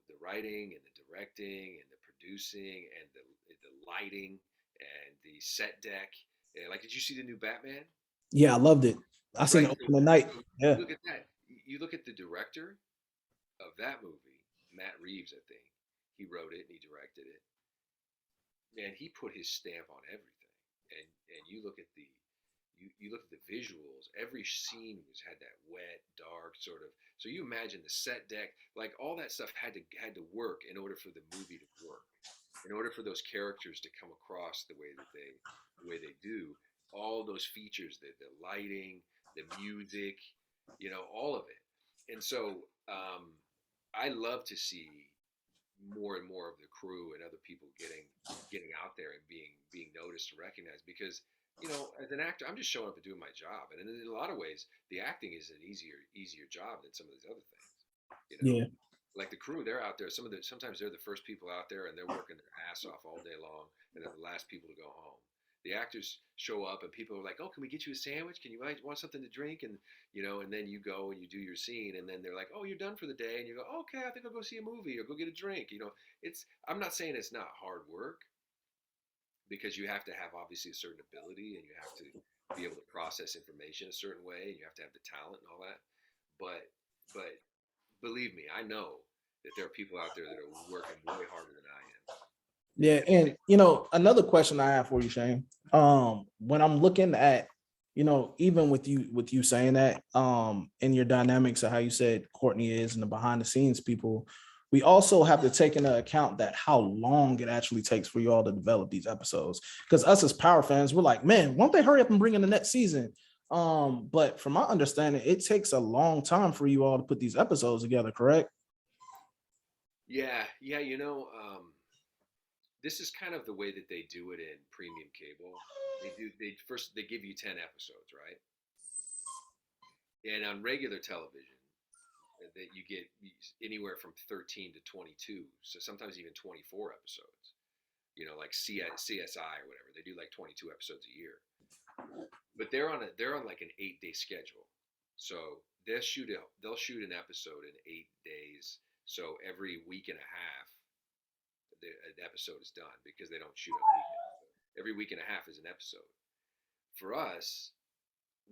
the writing and the directing and the producing and the lighting and the set deck, and, like, did you see the new Batman?
Yeah, I loved it. I seen it
Right.
open the night.
So you
Yeah.
look at that. You look at the director of that movie, Matt Reeves, I think. He wrote it and he directed it. Man, he put his stamp on everything. And you look at the visuals. Every scene had that wet, dark sort of. So you imagine the set deck, like all that stuff had to work in order for the movie to work, in order for those characters to come across the way that the way they do, all those features, the lighting, the music, all of it. And so I love to see more and more of the crew and other people getting out there and being noticed and recognized because as an actor I'm just showing up and doing my job, and in a lot of ways the acting is an easier job than some of these other things, you know
Yeah.
like the crew, they're out there, sometimes they're the first people out there and they're working their ass off all day long, and they're the last people to go home. The actors show up and people are like, oh, can we get you a sandwich, can you want something to drink, and then you go and you do your scene, and then they're like, "Oh, you're done for the day," and you go, "Okay, I think I'll go see a movie or go get a drink." It's I'm not saying it's not hard work, because you have to have obviously a certain ability, and you have to be able to process information a certain way, and you have to have the talent and all that. But believe me, I know that there are people out there that are working way harder than I am.
Yeah,
And
and another question I have for you, Shane. When I'm looking at, even with you saying that, in your dynamics of how you said Courtney is and the behind the scenes people, we also have to take into account that how long it actually takes for you all to develop these episodes. Because us as Power fans, we're like, man, won't they hurry up and bring in the next season? But from my understanding, it takes a long time for you all to put these episodes together, correct?
yeah, this is kind of the way that they do it in premium cable. They give you 10 episodes, right? And on regular television, that you get anywhere from 13 to 22, so sometimes even 24 episodes. Like CSI or whatever, they do like 22 episodes a year. But they're on like an 8-day schedule, so they'll shoot an episode in 8 days. So every week and a half, an episode is done because they don't shoot on weekends. So every week and a half is an episode. For us,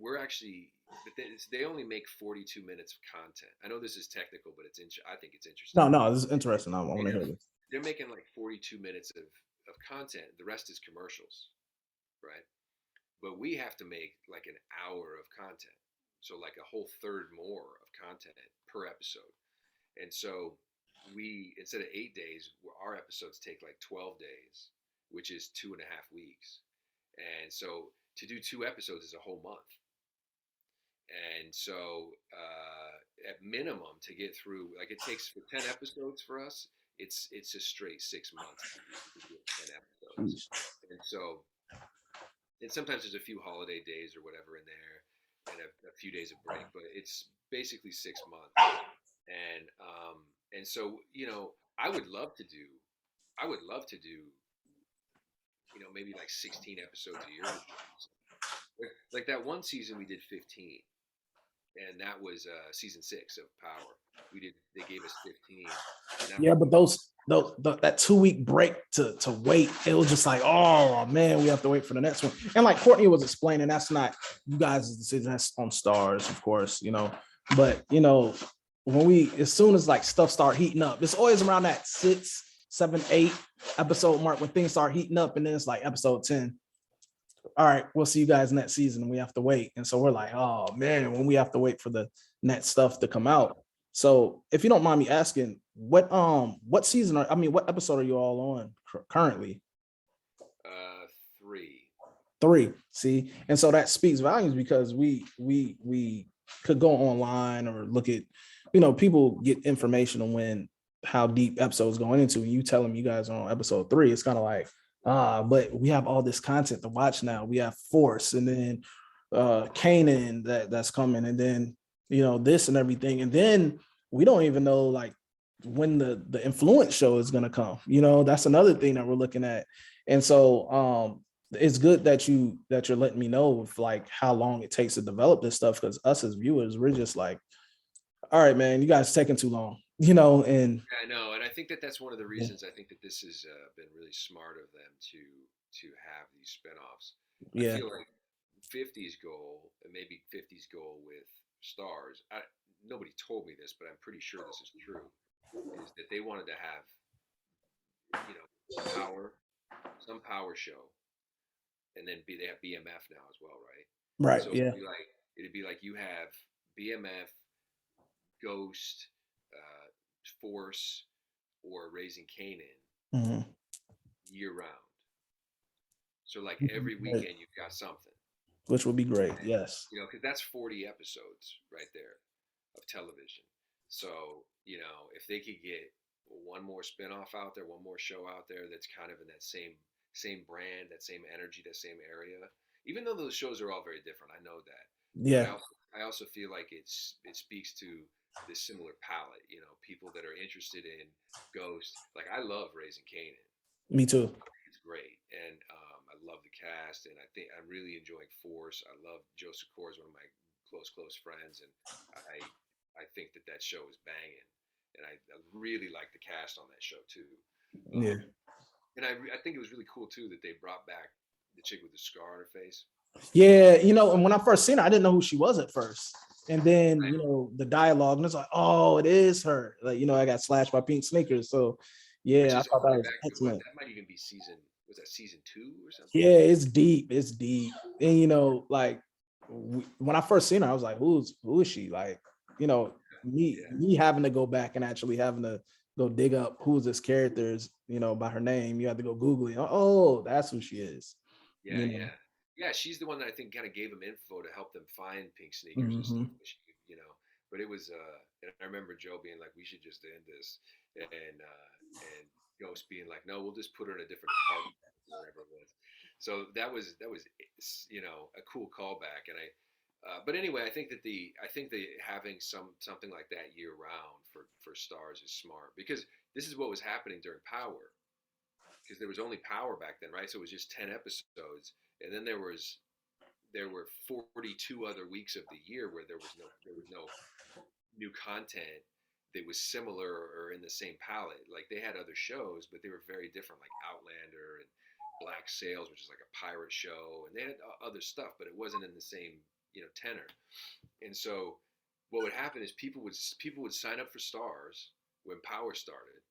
we're actually, but they only make 42 minutes of content. I know this is technical, but I think it's interesting.
No, no, this is interesting. I
They
want to
have
hear this.
they're making like 42 minutes of content. The rest is commercials, right? But we have to make like an hour of content, so like a whole third more of content per episode. And so we, instead of 8 days, our episodes take like 12 days, which is 2.5 weeks. And so to do 2 episodes is a whole month. And so at minimum to get through, like it takes for 10 episodes for us, it's a straight 6 months to do 10 episodes. And so, and sometimes there's a few holiday days or whatever in there, and a few days of break, but it's basically 6 months. And so I would love to do, I would love to do, maybe like 16 episodes a year would be awesome. Like that one season we did 15, and that was season 6 of Power. They gave us 15, and that
Yeah,
was
but that 2 week break to wait, it was just like, oh man, we have to wait for the next one. And like Courtney was explaining, that's not you guys' decision, that's on Stars, of course, But when as soon as like stuff start heating up, it's always around that 6, 7, 8 episode mark when things start heating up, and then it's like episode 10. All right, we'll see you guys next season, and we have to wait. And so we're like, oh man, when we have to wait for the next stuff to come out. So if you don't mind me asking, what season what episode are you all on currently?
3.
3. See, and so that speaks volumes because we could go online or look at, people get information on how deep episodes going into, and you tell them you guys are on episode 3. It's kind of like, but we have all this content to watch now. We have Force, and then Kanan that's coming, and then this and everything, and then we don't even know like when the influence show is going to come. That's another thing that we're looking at. And so it's good that you're letting me know of like how long it takes to develop this stuff, because us as viewers, we're just like, all right, man, you guys taking too long, and
I know, and I think that that's one of the reasons I think that this has been really smart of them to have these spinoffs. I
yeah,
feel like 50's goal, and maybe 50's goal with Stars. Nobody told me this, but I'm pretty sure this is true. Is that they wanted to have, power, some power show, and then they have BMF now as well, right?
right,
So
yeah,
it'd be like you have BMF, Ghost, Force, or Raising Kanan
mhm.
year round. So like
Which would
every
be great.
weekend you've got something.
Which would be great.
And,
Yes.
because that's 40 episodes right there of television. So, if they could get one more spinoff out there, one more show out there that's kind of in that same brand, that same energy, that same area. Even though those shows are all very different, I know that. But
Yeah.
I also feel like it speaks to this similar palette, people that are interested in Ghost. Like I love Raising Kanan.
Me too.
It's great, and I love the cast, and I think I'm really enjoying Force. I love Joe Sikora, is one of my close friends, and I think that show is banging, and I really like the cast on that show too.
Yeah.
And I think it was really cool too that they brought back the chick with the scar on her face.
Yeah, and when I first seen her, I didn't know who she was at first. And then,
Right.
the dialogue, and it's like, oh, it is her. Like, I got slashed by pink sneakers. So
Which
yeah, I
is all
thought
the
that
way
was
back to what
excellent.
that might even be was that season 2 or something?
Yeah, it's deep. It's deep. And like when I first seen her, I was like, who is she? Like, me
Yeah,
me having to go back and actually having to go dig up who this character is, by her name. You have to go Google it. Oh, that's who she is.
yeah, yeah, yeah. She's the one that I think kind of gave them info to help them find pink sneakers and
Mm-hmm.
stuff. But it was, and I remember Joe being like, "We should just end this," and Ghost being like, "No, we'll just put her in a different department, whatever it was." So that was a cool callback, and but anyway, I think that having something like that year round for stars is smart because this is what was happening during Power because there was only Power back then, right? So it was just 10 episodes, and then there were 42 other weeks of the year where there was no new content that was similar or in the same palette. Like they had other shows, but they were very different, like Outlander and Black Sails, which is like a pirate show, and they had other stuff, but it wasn't in the same tenor. And so what would happen is people would sign up for Stars when Power started,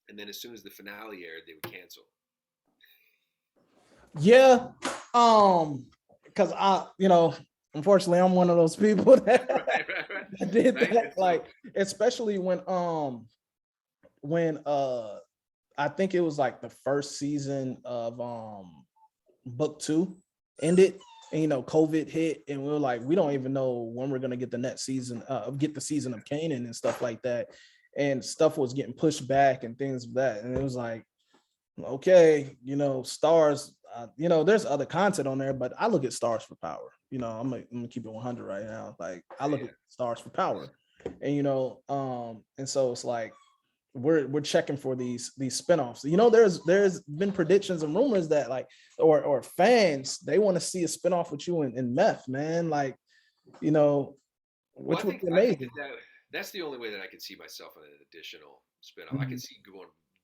and then as soon as the finale aired, they would cancel.
Yeah. Because unfortunately, I'm one of those people that, that did
Right.
that. Like, especially when I think it was like the first season of book 2 ended, and COVID hit, and we were like, we don't even know when we're gonna get the next season, get the season of Kanan and stuff like that, and stuff was getting pushed back and things of that, and it was like, okay, Stars, there's other content on there, but I look at Stars for Power. I'm gonna keep it 100 right now. Like I look at Stars for Power, and and so it's like we're checking for these spinoffs. There's been predictions and rumors that like or fans, they want to see a spinoff with you and Meth, man. Like,
Well,
which
I
would
think
be
I think
amazing.
that's the only way that I could see myself in an additional spinoff. I could
Mhm.
see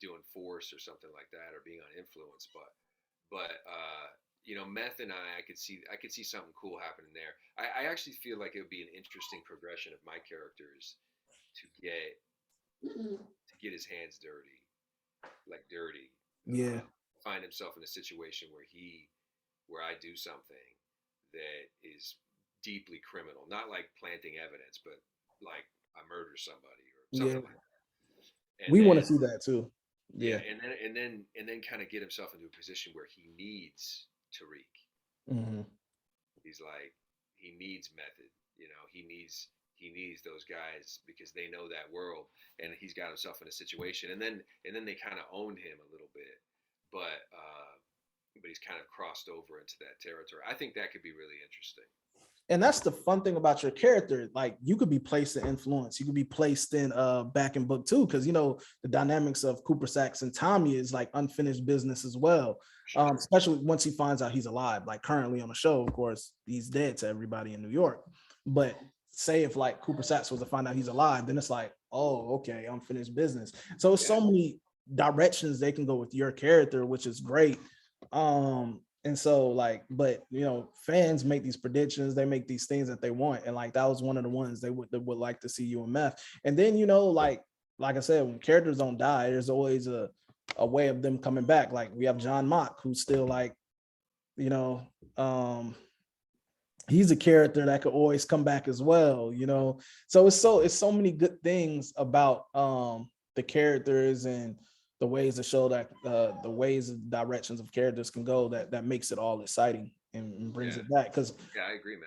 doing Force or something like that, or being on Influence, but Meth and I could see something cool happening there. I actually feel like it would be an interesting progression of my characters to get his hands dirty, like dirty,
Yeah.
find himself in a situation where I do something that is deeply criminal, not like planting evidence, but like I murder somebody or
Yeah.
something like that. And
We want
then
to see that too.
yeah,
Yeah.
and then kind of get himself into a position where he needs Tariq.
Hmm.
He's like he needs method. He needs those guys because they know that world, and he's got himself in a situation, and then they kind of own him a little bit, but he's kind of crossed over into that territory. I think that could be really interesting.
And that's the fun thing about your character. Like, you could be placed in Influence, you could be placed in back in book 2, because the dynamics of Cooper Saxe and Tommy is like unfinished business as well.
Sure.
Especially once he finds out he's alive. Like, currently on the show, of course, he's dead to everybody in New York. But say if like Cooper Saxe was to find out he's alive, then it's like, oh, okay, unfinished business. So it's
Yeah.
so many directions they can go with your character, which is great. And so like, but fans make these predictions, they make these things that they want, and like that was one of the ones they would like to see you in Meth. And then like I said, when characters don't die, there's always a way of them coming back. Like, we have John Mock, who's still like, you know um he's a character that could always come back as well. So it's so many good things about the characters, and the ways to show that the ways and directions of characters can go that makes it all exciting and brings
Yeah,
it back. Because
yeah, I agree, man.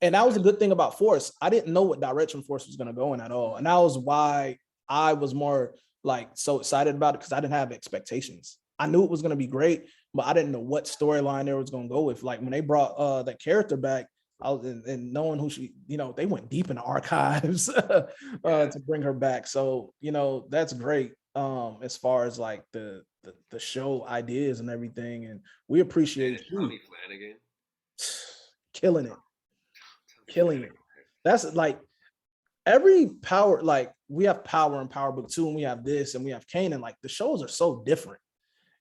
and that was a
Absolutely.
good thing about Force. I didn't know what direction Force was going to go in at all, and that was why I was more like so excited about it because I didn't have expectations. I knew it was going to be great, but I didn't know what storyline they was going to go with. Like when they brought that character back, I was and knowing who she, they went deep in the archives
Yeah,
to bring her back. So that's great. As far as like the show ideas and everything, and we
and
appreciate you
Tommy Flanagan.
killing it,
Tom, Tommy
killing
Flanagan.
it. That's like every power, like we have Power and Power Book 2, and we have this, and we have Kanan. Like the shows are so different.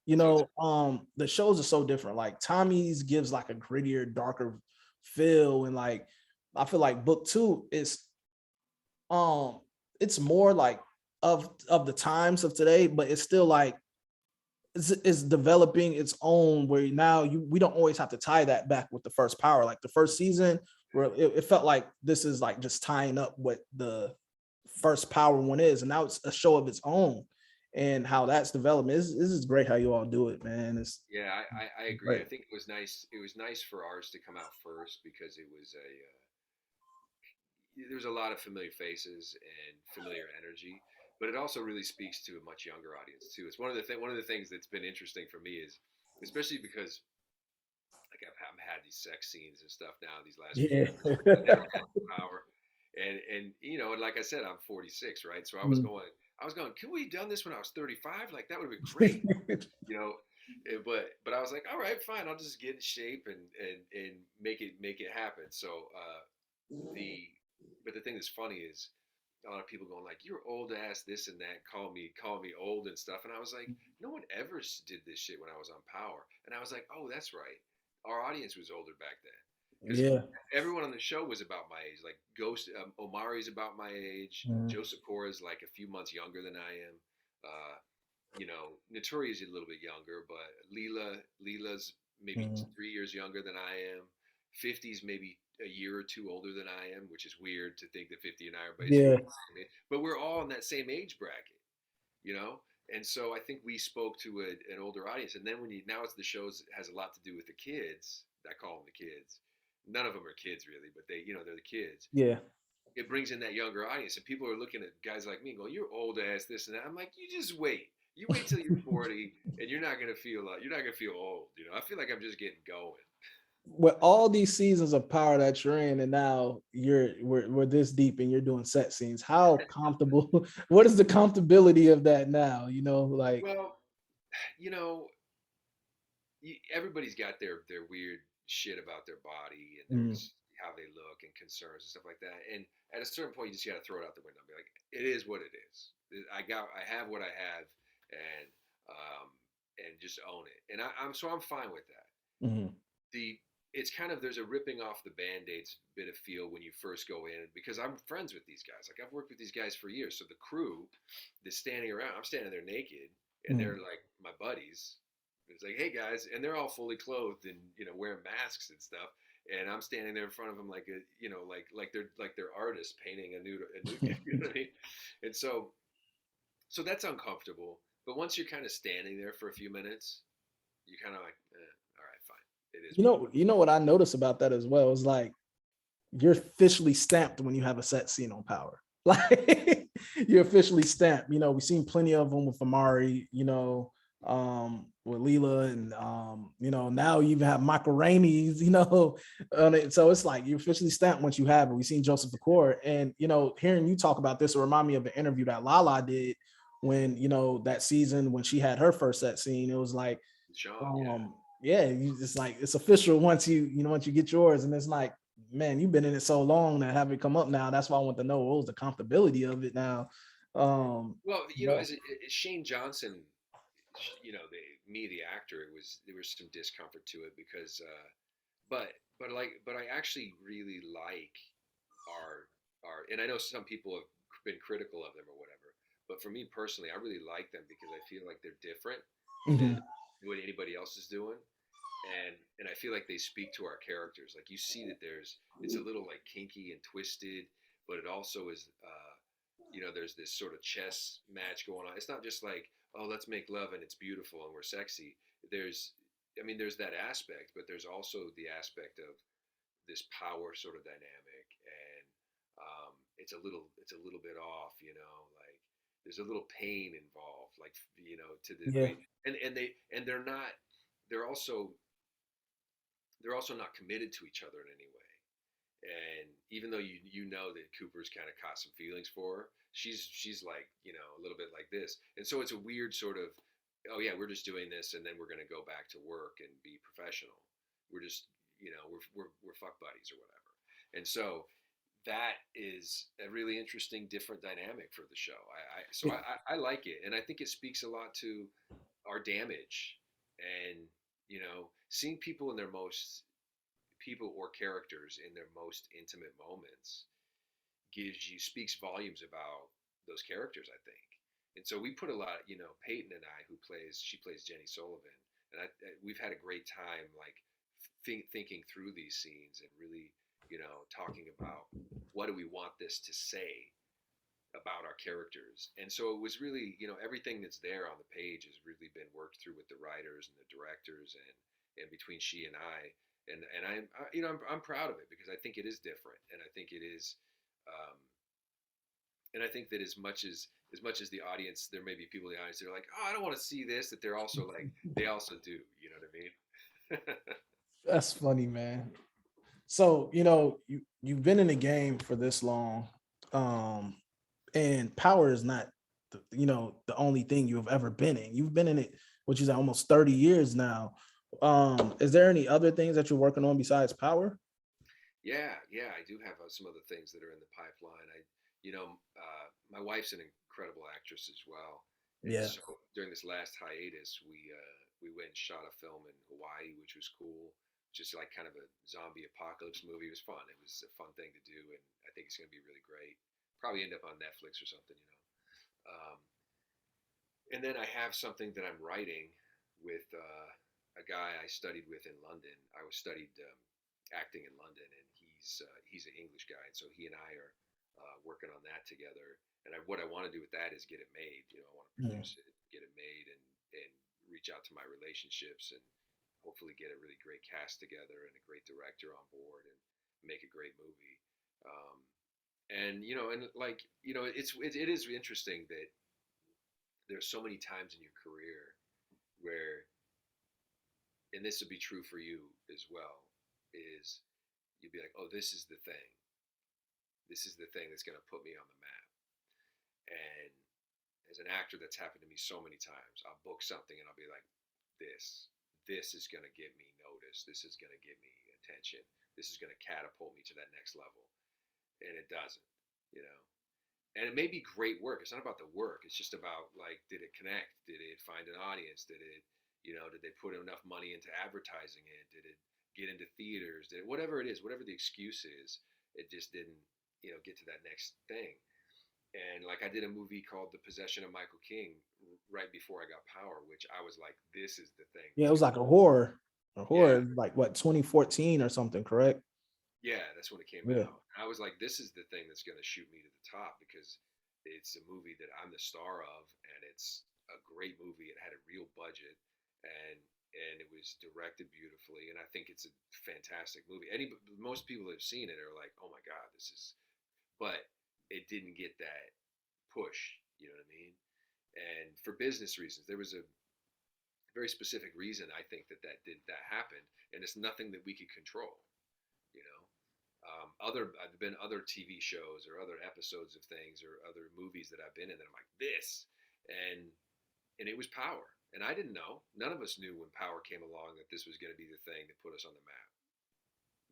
So
The shows are so different. Like Tommy's gives like a grittier, darker feel, and like I feel like Book 2 is um it's more like of the times of today, but it's still like it's developing its own where now we don't always have to tie that back with the first Power. Like the first season where it felt like this is like just tying up what the first Power one is, and now it's a show of its own. And how that's development is great how you all do it, man. It's
yeah, I agree.
great.
I think it was nice. It was nice for ours to come out first because it was a there's a lot of familiar faces and familiar energy, but it also really speaks to a much younger audience too. It's one of the things that's been interesting for me is especially because like I've had these sex scenes and stuff now these last few
Yeah.
years. I never had Power, and and like I said, I'm 46, right? So I was going, could we have done this when I was 35? Like that would have been great, you know. But I was like, all right, fine, I'll just get in shape and make it happen. So the but the thing that's funny is a lot of people going like, you're old ass, this and that, call me old and stuff, and I was like, no one ever did this shit when I was on Power, and I was like, oh, that's right, our audience was older back then because
Yeah.
everyone on the show was about my age. Like Ghost, Omari's about my age.
Mhm.
Joe Sikora is like a few months younger than I am. Notori is a little bit younger, but Leela's maybe
Mhm.
3 years younger than I am. 50's maybe a year or two older than I am, which is weird to think that 50 and I are
Yeah.
basically the same age. But we're all in that same age bracket, you know. And so I think we spoke to an older audience. And then when you now it's the shows has a lot to do with the kids. I call them the kids. None of them are kids really, but they're the kids.
Yeah.
It brings in that younger audience, and people are looking at guys like me and going, "You're old ass, this and that." I'm like, "You just wait. You wait till you're 40, and you're not gonna feel old. You know, I feel like I'm just getting going."
With all these seasons of Power that you're in, and now we're this deep and you're doing set scenes, how comfortable, what is the comfortability of that now? Like
Well, you know, everybody's got their weird shit about their body and
mm,
how they look and concerns and stuff like that. And at a certain point, you just got to throw it out the window and be like, "It is what it is. I have what I have, and um, and just own it." And I'm fine with that.
mm,
the It's kind of there's a ripping off the band-aids bit of feel when you first go in because I'm friends with these guys. Like I've worked with these guys for years. So the crew that's standing around, I'm standing there naked and they're
mm,
like my buddies. It's like, hey guys, and they're all fully clothed and wearing masks and stuff. And I'm standing there in front of them like like they're artists painting a nude you know what I mean? And so that's uncomfortable. But once you're kind of standing there for a few minutes, you're kind of like, all right, fine. It is what it is.
what I noticed about that as well is like you're officially stamped when you have a set scene on Power. Like you're officially stamped. We've seen plenty of them with Amari, with Leela, and now you even have Michael Rainey's, on it. So it's like you're officially stamped once you have it. We've seen Joseph Accor, and hearing you talk about this will remind me of an interview that Lala did when that season when she had her first set scene. It was like,
Sean, yeah.
yeah, it's like it's official once you get yours, and it's like, man, you've been in it so long that have it come up now. That's why I want to know what was the comfortability of it now.
Well,
Yeah.
as Shane Johnson, me, the actor, there was some discomfort to it because, but I actually really like our, and I know some people have been critical of them or whatever, but for me personally, I really like them because I feel like they're different than
Mhm.
what anybody else is doing. And I feel like they speak to our characters. Like you see that it's a little like kinky and twisted, but it also is there's this sort of chess match going on. It's not just like, oh, let's make love and it's beautiful and we're sexy. There's, I mean, there's that aspect, but there's also the aspect of this power sort of dynamic, and it's a little bit off, you know, like there's a little pain involved, like you know, to the
Yeah.
way, and they're not, they're also they're also not committed to each other in any way. And even though you know that Cooper's kind of caught some feelings for her, she's like, you know, a little bit like this, and so it's a weird sort of, oh yeah, we're just doing this, and then we're gonna go back to work and be professional. We're just, you know, we're fuck buddies or whatever, and so that is a really interesting, different dynamic for the show. I like it, and I think it speaks a lot to our damage, and you know, seeing people in their most people or characters in their most intimate moments gives you speaks volumes about those characters, I think. And so we put a lot, you know, Peyton and I, who plays, she plays Jenny Sullivan, and we've had a great time, like thinking through these scenes and really, you know, talking about what do we want this to say about our characters. And so it was really, you know, everything that's there on the page has really been worked through with the writers and the directors, and between she and I. And you know, I'm proud of it because I think it is different, and I think it is, um, and I think that as much as the audience, there may be people in the audience that are like, oh, I don't want to see this. That they're also like, they also do. You know what I mean?
That's funny, man. So, you know, you've been in the game for this long, um, and power is not, you know, the only thing you've ever been in. You've been in it, which is almost 30 years now. Is there any other things that you're working on besides power?
Yeah, yeah, I do have some other things that are in the pipeline. You know, my wife's an incredible actress as well, and
Yeah.
so during this last hiatus, we went and shot a film in Hawaii, which was cool. Just like kind of a zombie apocalypse movie. It was fun. It was a fun thing to do, and I think it's going to be really great. Probably end up on Netflix or something, you know. And then I have something that I'm writing with a guy I studied with in London. I was studied acting in London, and he's an English guy, and so he and I are working on that together. And what I want to do with that is get it made. You know, I want to
Mm.
produce it, get it made, and reach out to my relationships and hopefully get a really great cast together and a great director on board and make a great movie. Um, and you know, and like you know, it is interesting that there's so many times in your career where, and this would be true for you as well, is you'd be like, oh, this is the thing. This is the thing that's going to put me on the map. And as an actor, that's happened to me so many times. I'll book something and I'll be like, this is going to get me noticed. This is going to get me attention. This is going to catapult me to that next level. And it doesn't, you know. And it may be great work. It's not about the work. It's just about like, did it connect? Did it find an audience? Did it, you know, did they put enough money into advertising it? Did it get into theaters? Did it, whatever it is, whatever the excuse is, it just didn't, you know, get to that next thing. And like I did a movie called The Possession of Michael King right before I got Power, which I was like, this is the thing
Yeah, it
that's
was
gonna,
like a horror. A
yeah,
horror, like what, 2014 or something, correct?
yeah, that's when it came
Yeah.
out. And I was like, this is the thing that's gonna shoot me to the top because it's a movie that I'm the star of, and it's a great movie. It had a real budget, and it was directed beautifully, and I think it's a fantastic movie. Most people that have seen it are like, oh my god, this is, but it didn't get that push. You know what I mean? And for business reasons, there was a very specific reason I think that happened, and it's nothing that we could control. You know, I've been other TV shows or other episodes of things or other movies that I've been in that I'm like this, and it was Power, and I didn't know. None of us knew when Power came along that this was going to be the thing that put us on the map.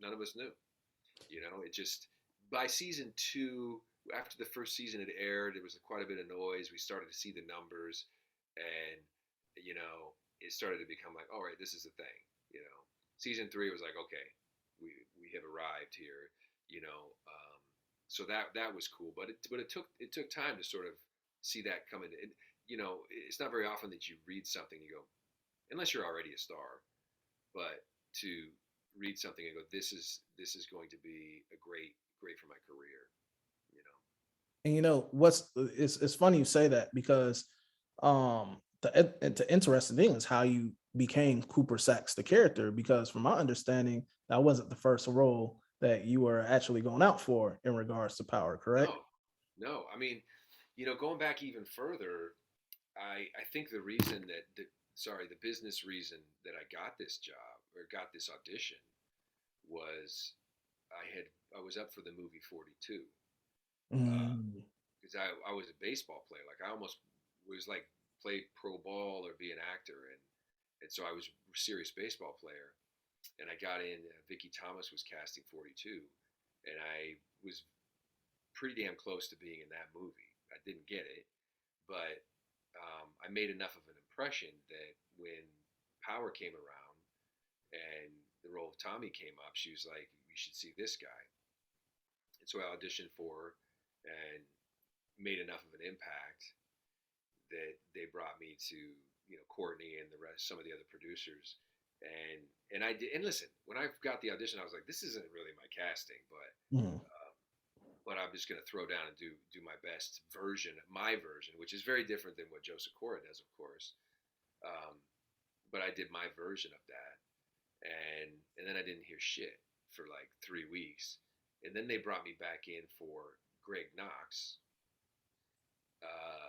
None of us knew. You know, it just by season two, after the first season had aired, there was quite a bit of noise. We started to see the numbers, and you know, it started to become like, all right, this is the thing. You know, season three was like, okay, we have arrived here. You know, so that was cool, but it took time to sort of see that come in. And, you know, it's not very often that you read something you go, unless you're already a star, but to read something and go, this is going to be a great for my career, you know.
And you know what's it's funny you say that because the interesting thing is how you became Cooper Saxe, the character, because from my understanding, that wasn't the first role that you were actually going out for in regards to Power, correct?
No, no. I mean, going back even further, I think the reason that the business reason that I got this job or got this audition was I was up for the movie 42
Mm.
because I was a baseball player. Like I almost was like play pro ball or be an actor, and so I was a serious baseball player. And I got in. Vicky Thomas was casting 42, and I was pretty damn close to being in that movie. I didn't get it, but I made enough of an impression that when Power came around and the role of Tommy came up, she was like, "You should see this guy." And so I auditioned for her and made enough of an impact that they brought me to Courtney and the rest, some of the other producers, and I did. And listen, when I got the audition, I was like, "This isn't really my casting,"
Mm.
but I'm just going to throw down and do my best version, my version, which is very different than what Joe Sikora does, of course. Um, but I did my version of that, and then I didn't hear shit for like 3 weeks, and then they brought me back in for Greg Knox, uh,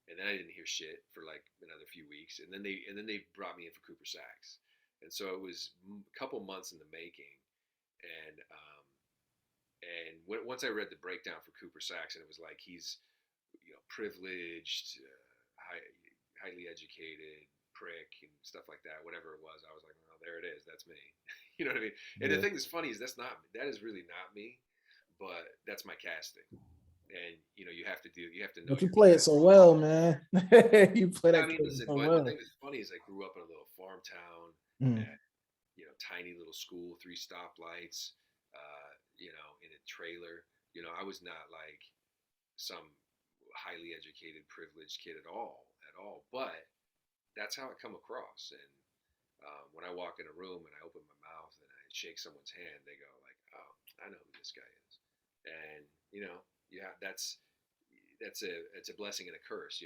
and then I didn't hear shit for like another few weeks, and then they brought me in for Cooper Saxe, and so it was a couple months in the making, and once I read the breakdown for Cooper Saxe, and it was like he's privileged, highly educated prick and stuff like that, whatever it was, I was like, well, there it is, that's me. You know what I mean? And the
Yeah.
thing that's funny is that is really not me, but that's my casting. And you have to know
But you
your
play it so
cast.
well, man. You play
I
that
mean,
character
listen,
so
but the
well.
thing that's funny is I grew up in a little farm town,
Mm.
at, tiny little school, three stoplights, in a trailer. I was not like some highly educated, privileged kid at all. But that's how I come across. And when I walk in a room and I open my mouth and I shake someone's hand, they go like, "Oh, I know who this guy is." And yeah, that's it's a blessing and a curse.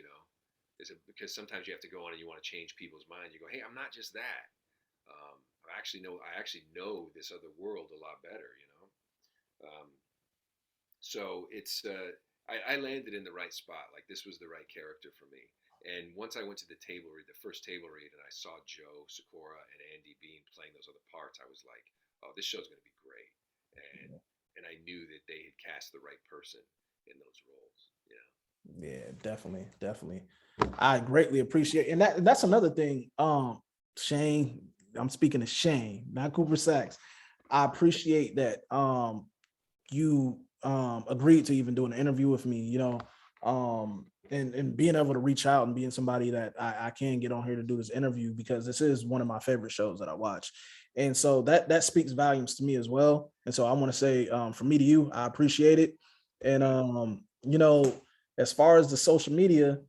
Because sometimes you have to go on and you want to change people's mind. You go, "Hey, I'm not just that. I actually know this other world a lot better." Um, so I landed in the right spot. Like this was the right character for me. And once I went to the table read, the first table read, and I saw Joe Sikora and Andy Bean playing those other parts, I was like, "Oh, this show's going to be great." And I knew that they had cast the right person in those roles.
Yeah, definitely, definitely. I greatly appreciate, and that's another thing. Shane, I'm speaking to Shane, not Cooper Saxe. I appreciate that. You agreed to even do an interview with me. And being able to reach out and being somebody that I can get on here to do this interview because this is one of my favorite shows that I watch. And so that speaks volumes to me as well. And so I want to say from me to you, I appreciate it. And as far as the social media,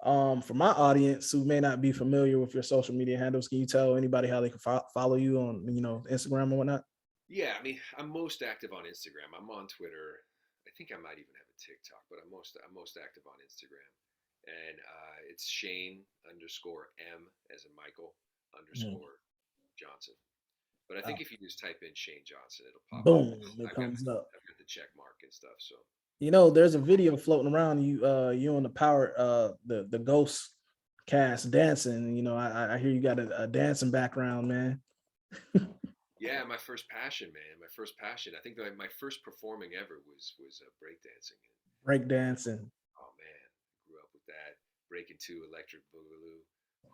for my audience who may not be familiar with your social media handles, can you tell anybody how they can follow you on Instagram and whatnot?
Yeah, I mean, I'm most active on Instagram. I'm on Twitter. I think I might even have a TikTok, but I'm most active on Instagram, and it's Shane underscore M as in Michael
Mm.
underscore Johnson. But I think if you just type in Shane Johnson, it'll pop up.
Boom, it
I've got
comes up.
I've got the check mark and stuff. So
There's a video floating around you on the power the ghost cast dancing. I hear you got a dancing background, man.
yeah, my first passion, man, my first passion. I think that my first performing ever was breakdancing.
Break dancing.
Oh man, grew up with that. Breaking two, electric boogaloo,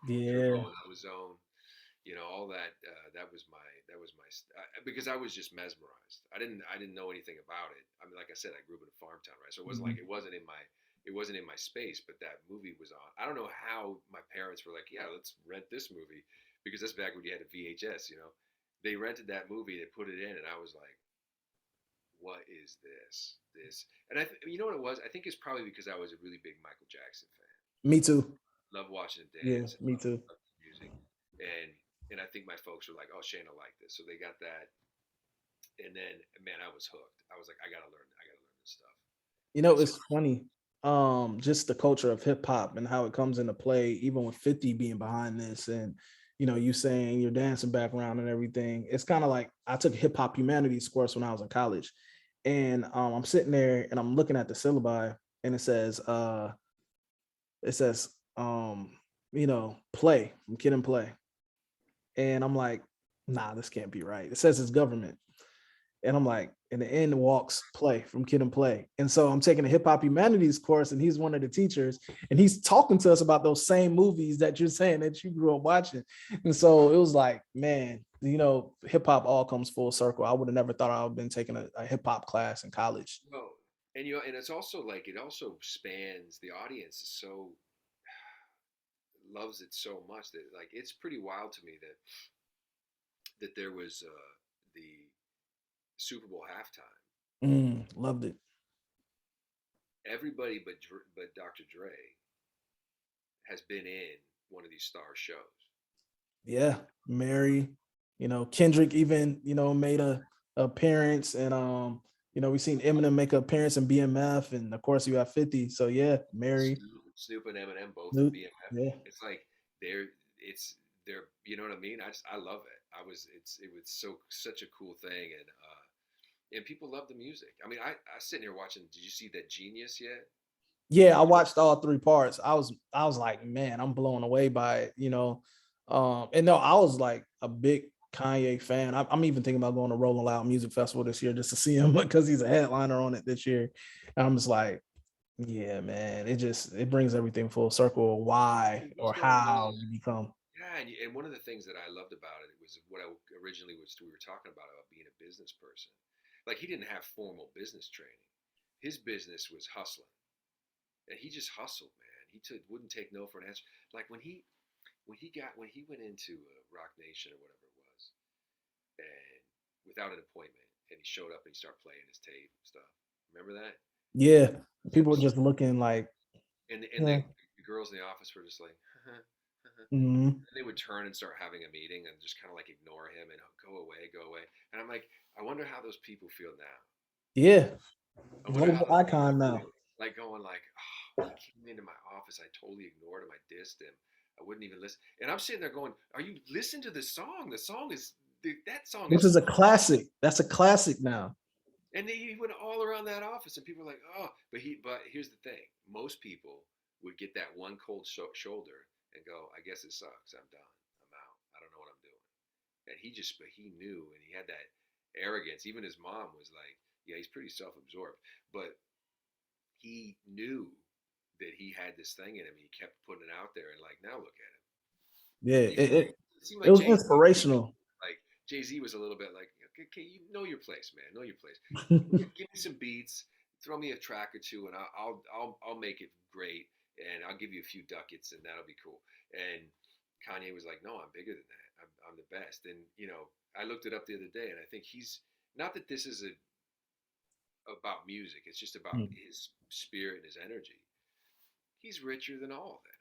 Yeah.
turbo and ozone. All that. Because I was just mesmerized. I didn't know anything about it. I mean, like I said, I grew up in a farm town, right? So
Mhm.
it wasn't in my space. But that movie was on. I don't know how my parents were like, yeah, let's rent this movie, because that's back when you had a VHS. They rented that movie, they put it in, and I was like, what is this? And you know what it was? I think it's probably because I was a really big Michael Jackson fan.
Me too.
Love watching him
Yeah,
dance and
me too.
love his music. And I think my folks were like, "Oh, Shane will like this," so they got that. And then, man, I was hooked. I was like, I gotta learn this stuff. And so,
It's funny. just the culture of hip hop and how it comes into play, even with 50 being behind this, and you saying your dancing background and everything. It's kind of like I took a hip hop humanities course when I was in college, and I'm sitting there and I'm looking at the syllabi, and it says play from Kid and Play, and I'm like, nah, this can't be right. It says it's government. And I'm like, in the end walks play from Kid and Play. And so I'm taking a hip hop humanities course, and he's one of the teachers, and he's talking to us about those same movies that you're saying that you grew up watching. And so it was like, man, hip hop all comes full circle. I would have never thought I would have been taking a hip hop class in college.
No, and and it's also like it also spans the audience. So loves it so much that like it's pretty wild to me that there was the Super Bowl halftime.
Loved it.
Everybody but Dr. Dre has been in one of these star shows.
Yeah, Mary, Kendrick even, made a appearance, and we seen Eminem make an appearance in BMF, and of course you have 50. So yeah, Mary,
Snoop and Eminem both in
Snoop,
BMF.
yeah.
It's like they're you know what I mean? I love it. It was such a cool thing, and people love the music. I mean, I sitting here watching. Did you see that Genius yet?
Yeah, I watched all three parts. I was like, man, I'm blown away by it. And no, I was like a big Kanye fan. I'm even thinking about going to Rolling Loud Music Festival this year just to see him because he's a headliner on it this year. And I'm just like, yeah, man, it brings everything full circle. Why
He's
or
going
how
on.
you become.
Yeah, and one of the things that I loved about it was what I originally was we were talking about being a business person. Like he didn't have formal business training. His business was hustling, and he just hustled, man. Wouldn't take no for an answer. Like when he went into Rock Nation or whatever it was, and without an appointment, and he showed up and he started playing his tape and stuff. Remember that?
Yeah, people were just looking like,
And
yeah.
the girls in the office were just like,
Mm-hmm.
and they would turn and start having a meeting and just kind of like ignore him and go away, go away. And I'm like, I wonder how those people feel now.
Yeah,
I wonder how
global
those people
icon now.
feel. Like going like, oh, he came into my office. I totally ignored him. I dissed him. I wouldn't even listen. And I'm sitting there going, are you listening to the song? The song is that song
This
is
is a classic. That's a classic now.
and he went all around that office, and people were like, "Oh," but here's the thing: most people would get that one cold shoulder and go, "I guess it sucks. I'm done. I'm out. I don't know what I'm doing." And but he knew, and he had that arrogance. Even his mom was like, "Yeah, he's pretty self-absorbed," but he knew that he had this thing in him. He kept putting it out there, and like, now look at him.
Yeah,
Even
it,
it seemed
it
like
was
Jay Z
inspirational.
like Jay Z was a little bit like, okay, you know your place, man. Know your place. Give me some beats, throw me a track or two, and I'll make it great, and I'll give you a few ducats, and that'll be cool. And Kanye was like, no, I'm bigger than that. I'm the best. And I looked it up the other day, and I think he's not that this is about music. It's just about his spirit and his energy. He's richer than all of them.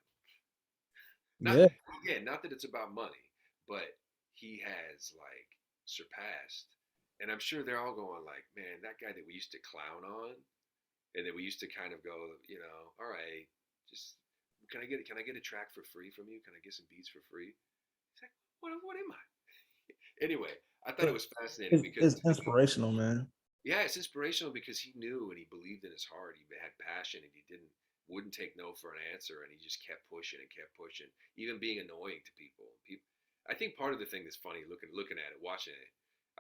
Not
Yeah,
again, not that it's about money, but he has like surpassed. And I'm sure they're all going like, man, that guy that we used to clown on, and that we used to kind of go, all right, just can I get a track for free from you? Can I get some beats for free? He's like, what am I? Anyway, I thought it
it,
was fascinating because
it's inspirational, man.
yeah, it's inspirational because he knew and he believed in his heart. He had passion and he wouldn't take no for an answer, and he just kept pushing and kept pushing, even being annoying to people. I think part of the thing that's funny looking at it, watching it,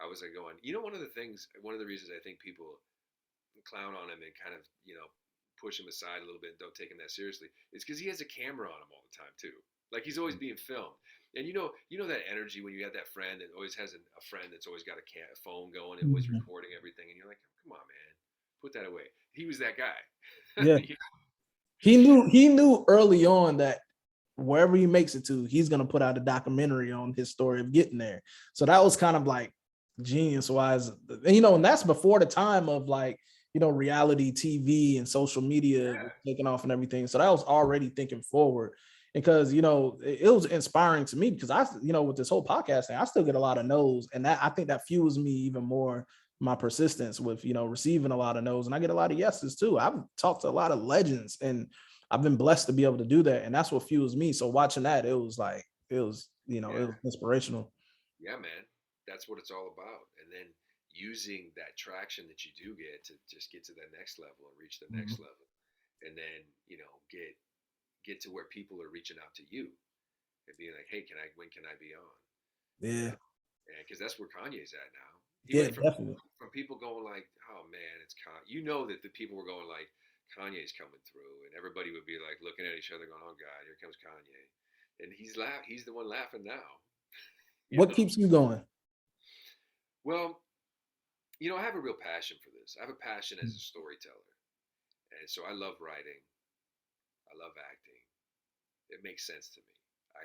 I was like going, one of the reasons I think people clown on him and kind of push him aside a little bit and don't take him that seriously is because he has a camera on him all the time too. Like he's always being filmed. And that energy when you have that friend that always has a friend that's always got a phone going and always
Mhm.
recording everything, and you're like, come on, man, put that away. He was that guy.
Yeah, he knew early on that wherever he makes it to, he's gonna put out a documentary on his story of getting there. So that was kind of like genius wise, and that's before the time of like reality TV and social media was taking off and everything. So that was already thinking forward. Because it was inspiring to me because I with this whole podcast thing, I still get a lot of no's, and that I think that fuels me even more my persistence with, receiving a lot of no's, and I get a lot of yeses too. I've talked to a lot of legends, and I've been blessed to be able to do that. And that's what fuels me. So watching that, it was it
Yeah.
was inspirational.
Yeah, man. That's what it's all about. And then using that traction that you do get to just get to that next level and reach the next
Mhm.
level. And then, get to where people are reaching out to you and being like, "Hey, when can I be on?" You
Yeah.
know, and because that's where Kanye's at now.
Yeah,
Even
definitely.
from people going like, "Oh man, it's Kanye." You know that the people were going like, "Kanye's coming through," and everybody would be like looking at each other, going, "Oh God, here comes Kanye," and he's the one laughing now. You
What
know.
keeps you going?
Well, I have a real passion for this. I have a passion as a storyteller, and so I love writing. I love acting. It makes sense to me. I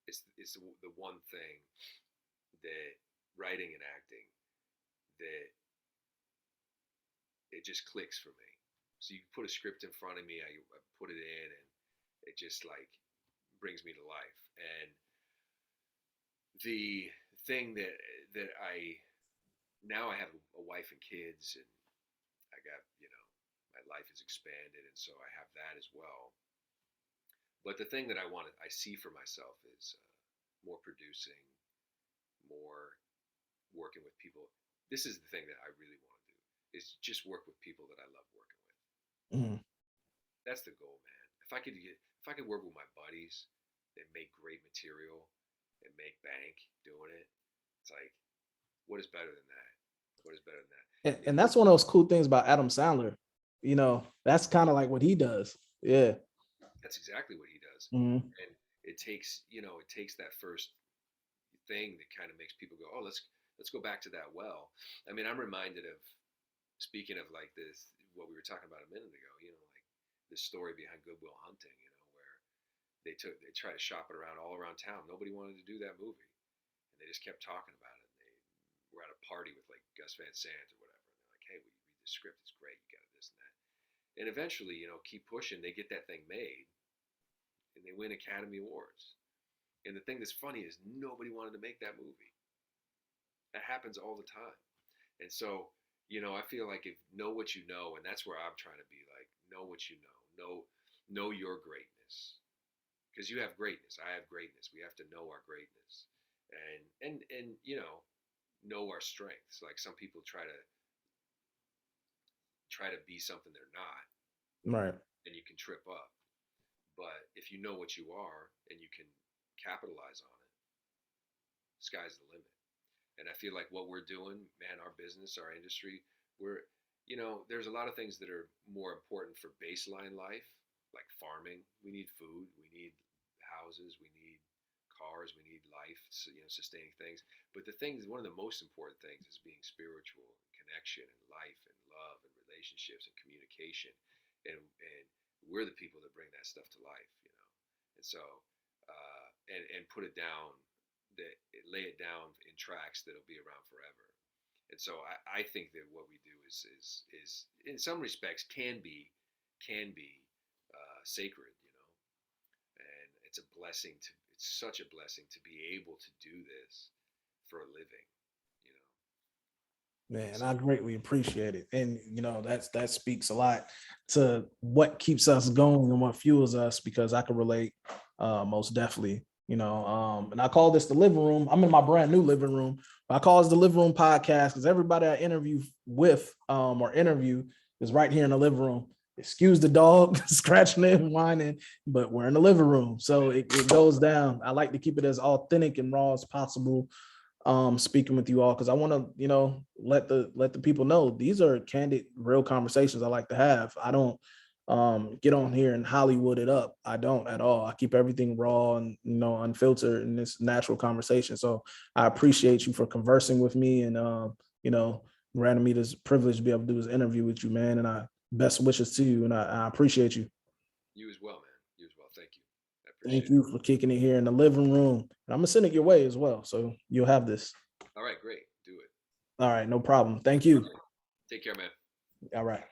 it's the one thing that writing and acting that it just clicks for me. So you put a script in front of me, I put it in, and it just like brings me to life. And the thing that I now I have a wife and kids, and I got my life is expanded, and so I have that as well. But the thing that I see for myself is more producing, more working with people. This is the thing that I really want to do is just work with people that I love working with.
Mhm.
That's the goal, man. If I could work with my buddies and make great material and make bank doing it, it's like what is better than that? What is better than that?
And that's one of those cool things about Adam Sandler. That's kind of like what he does. Yeah.
That's exactly what he does,
Mhm.
and it takes that first thing that kind of makes people go, oh, let's go back to that well. I mean, I'm reminded of speaking of like this what we were talking about a minute ago. Like the story behind Goodwill Hunting. Where they tried to shop it around all around town. Nobody wanted to do that movie, and they just kept talking about it. And they were at a party with like Gus Van Sant or whatever, and they're like, hey, will you read the script? It's great. You got this and that. And eventually, keep pushing. They get that thing made, and they win Academy Awards. And the thing that's funny is nobody wanted to make that movie. That happens all the time. And so, I feel like if know what you know, and that's where I'm trying to be like, know what you know. Know your greatness. Because you have greatness. I have greatness. We have to know our greatness. And know our strengths. Like some people try to be something they're not,
Right.
and you can trip up. But if you know what you are and you can capitalize on it, sky's the limit. And I feel like what we're doing, man, our business, our industry, there's a lot of things that are more important for baseline life, like farming. We need food, we need houses, we need cars, we need life, sustaining things. But one of the most important things is being spiritual, connection, and life, and love, and relationships, and communication. And we're the people that bring that stuff to life. And so, and put it down, lay it down in tracks that'll be around forever. And so I think that what we do is in some respects can be sacred. And it's such a blessing to be able to do this for a living.
Man,
So
I greatly appreciate it. And that speaks a lot to what keeps us going and what fuels us, because I can relate most definitely. And I call this the living room. I'm in my brand new living room. I call this the Livin Room Podcast because everybody I interview with or interview is right here in the living room. Excuse the dog scratching and whining, but we're in the living room. So it goes down. I like to keep it as authentic and raw as possible, speaking with you all, because I want to let the people know these are candid, real conversations I like to have. I don't get on here and Hollywood it up. I don't at all. I keep everything raw and unfiltered in this natural conversation. So I appreciate you for conversing with me and granting me this privilege to be able to do this interview with you, man. And I best wishes to you, and I appreciate you.
you as well, man. You as well. Thank you. I
Thank
appreciate it.
you for kicking it here in the living room. And I'm gonna send it your way as well, so you'll have this.
All right, great. Do it.
All right, no problem. Thank you.
Okay. Take care, man.
All right.